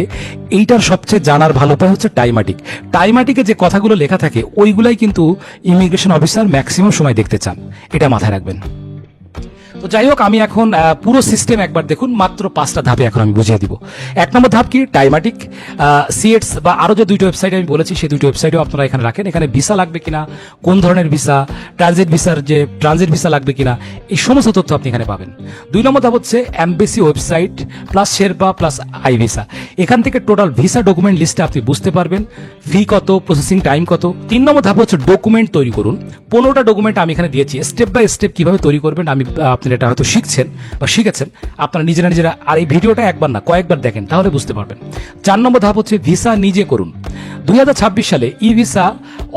এইটার সবচেয়ে জানার ভালো উপায় হচ্ছে টাইমাটিক। টাইমাটিকে যে কথাগুলো লেখা থাকে ওইগুলাই কিন্তু ইমিগ্রেশন অফিসার ম্যাক্সিমাম সময় দেখতে চান, এটা মাথায় রাখবেন। তো যাই হোক, আমি এখন পুরো সিস্টেম একবার দেখুন, মাত্র 5টা ধাপে এখন আমি বুঝিয়ে দিব। 1 নম্বর ধাপ কি? টাইমাটিক। সিএটস বা আরো যে 2টা ওয়েবসাইট আমি বলেছি, সেই 2টা ওয়েবসাইটও আপনারা এখানে রাখেন। এখানে ভিসা লাগবে কিনা, কোন ধরনের ভিসা, ট্রানজিট ভিসা লাগবে কিনা, এই সমস্ত তথ্য আপনি এখানে পাবেন। 2 নম্বর ধাপ হচ্ছে embassy website plus Sherpa plus I visa. এখান থেকে টোটাল ভিসা ডকুমেন্ট লিস্টে আপনি বুঝতে পারবেন ফি কত, প্রসেসিং টাইম কত। 3 নম্বর ধাপ হচ্ছে ডকুমেন্ট তৈরি করুন। 15টা ডকুমেন্ট আমি এখানে দিয়েছি, স্টেপ বাই স্টেপ কিভাবে তৈরি করবেন আমি আপনার এটা হয়তো শিখছেন বা শিখেছেন, আপনারা নিজেরা আর এই ভিডিওটা একবার না কয়েকবার দেখেন, তাহলে বুঝতে পারবেন। 4 নম্বর ধাপ হচ্ছে ভিসা নিজে করুন। 2026 সালে ই ভিসা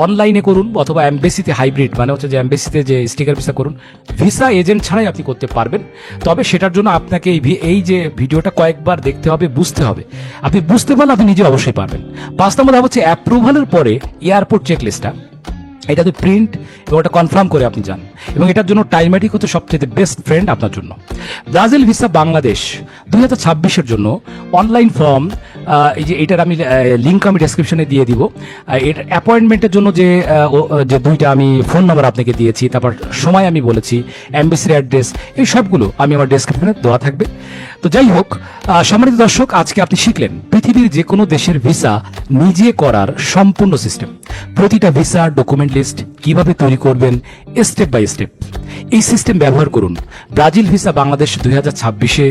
অনলাইনে করুন অথবা এমবেসিতে হাইব্রিড, মানে হচ্ছে যে এমবেসিতে যে স্টিকার ভিসা করুন। ভিসা এজেন্ট ছাড়াই আপনি করতে পারবেন, তবে সেটার জন্য আপনাকে এই যে ভিডিওটা কয়েকবার দেখতে হবে, বুঝতে হবে। আপনি বুঝতে পারলে আপনি নিজে অবশ্যই পারবেন। 5 নম্বর ধাপ হচ্ছে অ্যাপ্রুভালের পরে এয়ারপোর্ট চেকলিস্টটা, এটা তো প্রিন্ট এবং ওটা কনফার্ম করে আপনি যান, এবং এটার জন্য টাইমেটিক হচ্ছে সবচেয়ে বেস্ট ফ্রেন্ড আপনার জন্য। ব্রাজিল ভিসা বাংলাদেশ 2026-এর জন্য অনলাইন ফর্ম, এই যে এটার আমি লিঙ্ক আমি ডেসক্রিপশনে দিয়ে দিব। এটার অ্যাপয়েন্টমেন্টের জন্য যে দুইটা আমি ফোন নাম্বার আপনাকে দিয়েছি, তারপর সময় আমি বলেছি, এমবেসির অ্যাড্রেস, এই সবগুলো আমি আমার ডেসক্রিপশনে দেওয়া থাকবে। তো যাই হোক, সম্মানিত দর্শক, আজকে আপনি শিখলেন পৃথিবীর যে কোনো দেশের ভিসা নিজে করার সম্পূর্ণ সিস্টেম। প্রতিটা ভিসা ডকুমেন্ট লিস্ট কিভাবে তৈরি করবেন স্টেপ বাই স্টেপ। এই সিস্টেম ব্যবহার করুন ব্রাজিল ভিসা বাংলাদেশ 2026-এ,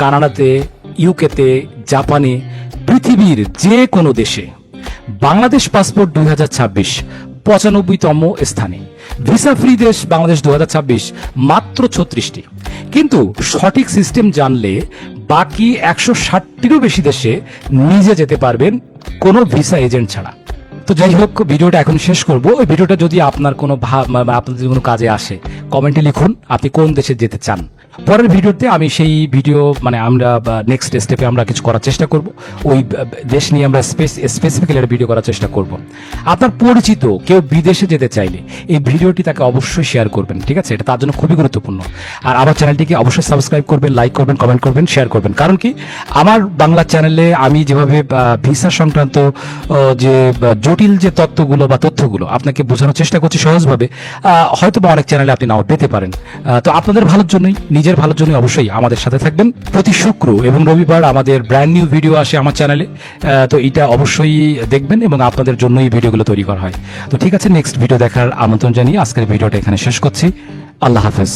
কানাডাতে, ইউকেতে, জাপানে, পৃথিবীর যে কোনো দেশে। বাংলাদেশ পাসপোর্ট 2026 95তম স্থানে। ভিসা ফ্রি দেশ বাংলাদেশ 2026 মাত্র 36টি। কিন্তু সঠিক সিস্টেম জানলে বাকি 160টিরও বেশি দেশে নিজে যেতে পারবেন কোনো ভিসা এজেন্ট ছাড়া। তো যাই হোক, ভিডিওটা এখন শেষ করব। ওই ভিডিওটা যদি আপনার কোনো আপনার যদি কোনো কাজে আসে, কমেন্টে লিখুন আপনি কোন দেশে যেতে চান। পরের ভিডিওতে আমি সেই ভিডিও আমরা নেক্সট স্টেপে আমরা কিছু করার চেষ্টা করব, ওই দেশ নিয়ে আমরা স্পেসিফিক্যালি একটা ভিডিও করার চেষ্টা করব। আপনার পরিচিত কেউ বিদেশে যেতে চাইলে এই ভিডিওটি তাকে অবশ্যই শেয়ার করবেন, ঠিক আছে? এটা তার জন্য খুবই গুরুত্বপূর্ণ। আর আমার চ্যানেলটিকে অবশ্যই সাবস্ক্রাইব করবেন, লাইক করবেন, কমেন্ট করবেন, শেয়ার করবেন। কারণ কি, আমার বাংলা চ্যানেলে আমি যেভাবে ভিসা সংক্রান্ত যে জটিল যে তথ্যগুলো আপনাকে বোঝানোর চেষ্টা করছি সহজভাবে, হয়তো বা অনেক চ্যানেলে আপনি নাও পেতে পারেন। তো আপনাদের ভালোর জন্যই, নিজের ভালোর জন্য অবশ্যই আমাদের সাথে থাকবেন। প্রতি শুক্র এবং রবিবার আমাদের ব্র্যান্ড নিউ ভিডিও আসে আমার চ্যানেলে, তো এটা অবশ্যই দেখবেন এবং আপনাদের জন্যই ভিডিওগুলো তৈরি করা হয়। তো ঠিক আছে, নেক্সট ভিডিও দেখার আমন্ত্রণ জানিয়ে আজকের ভিডিওটা এখানে শেষ করছি। আল্লাহ হাফেজ।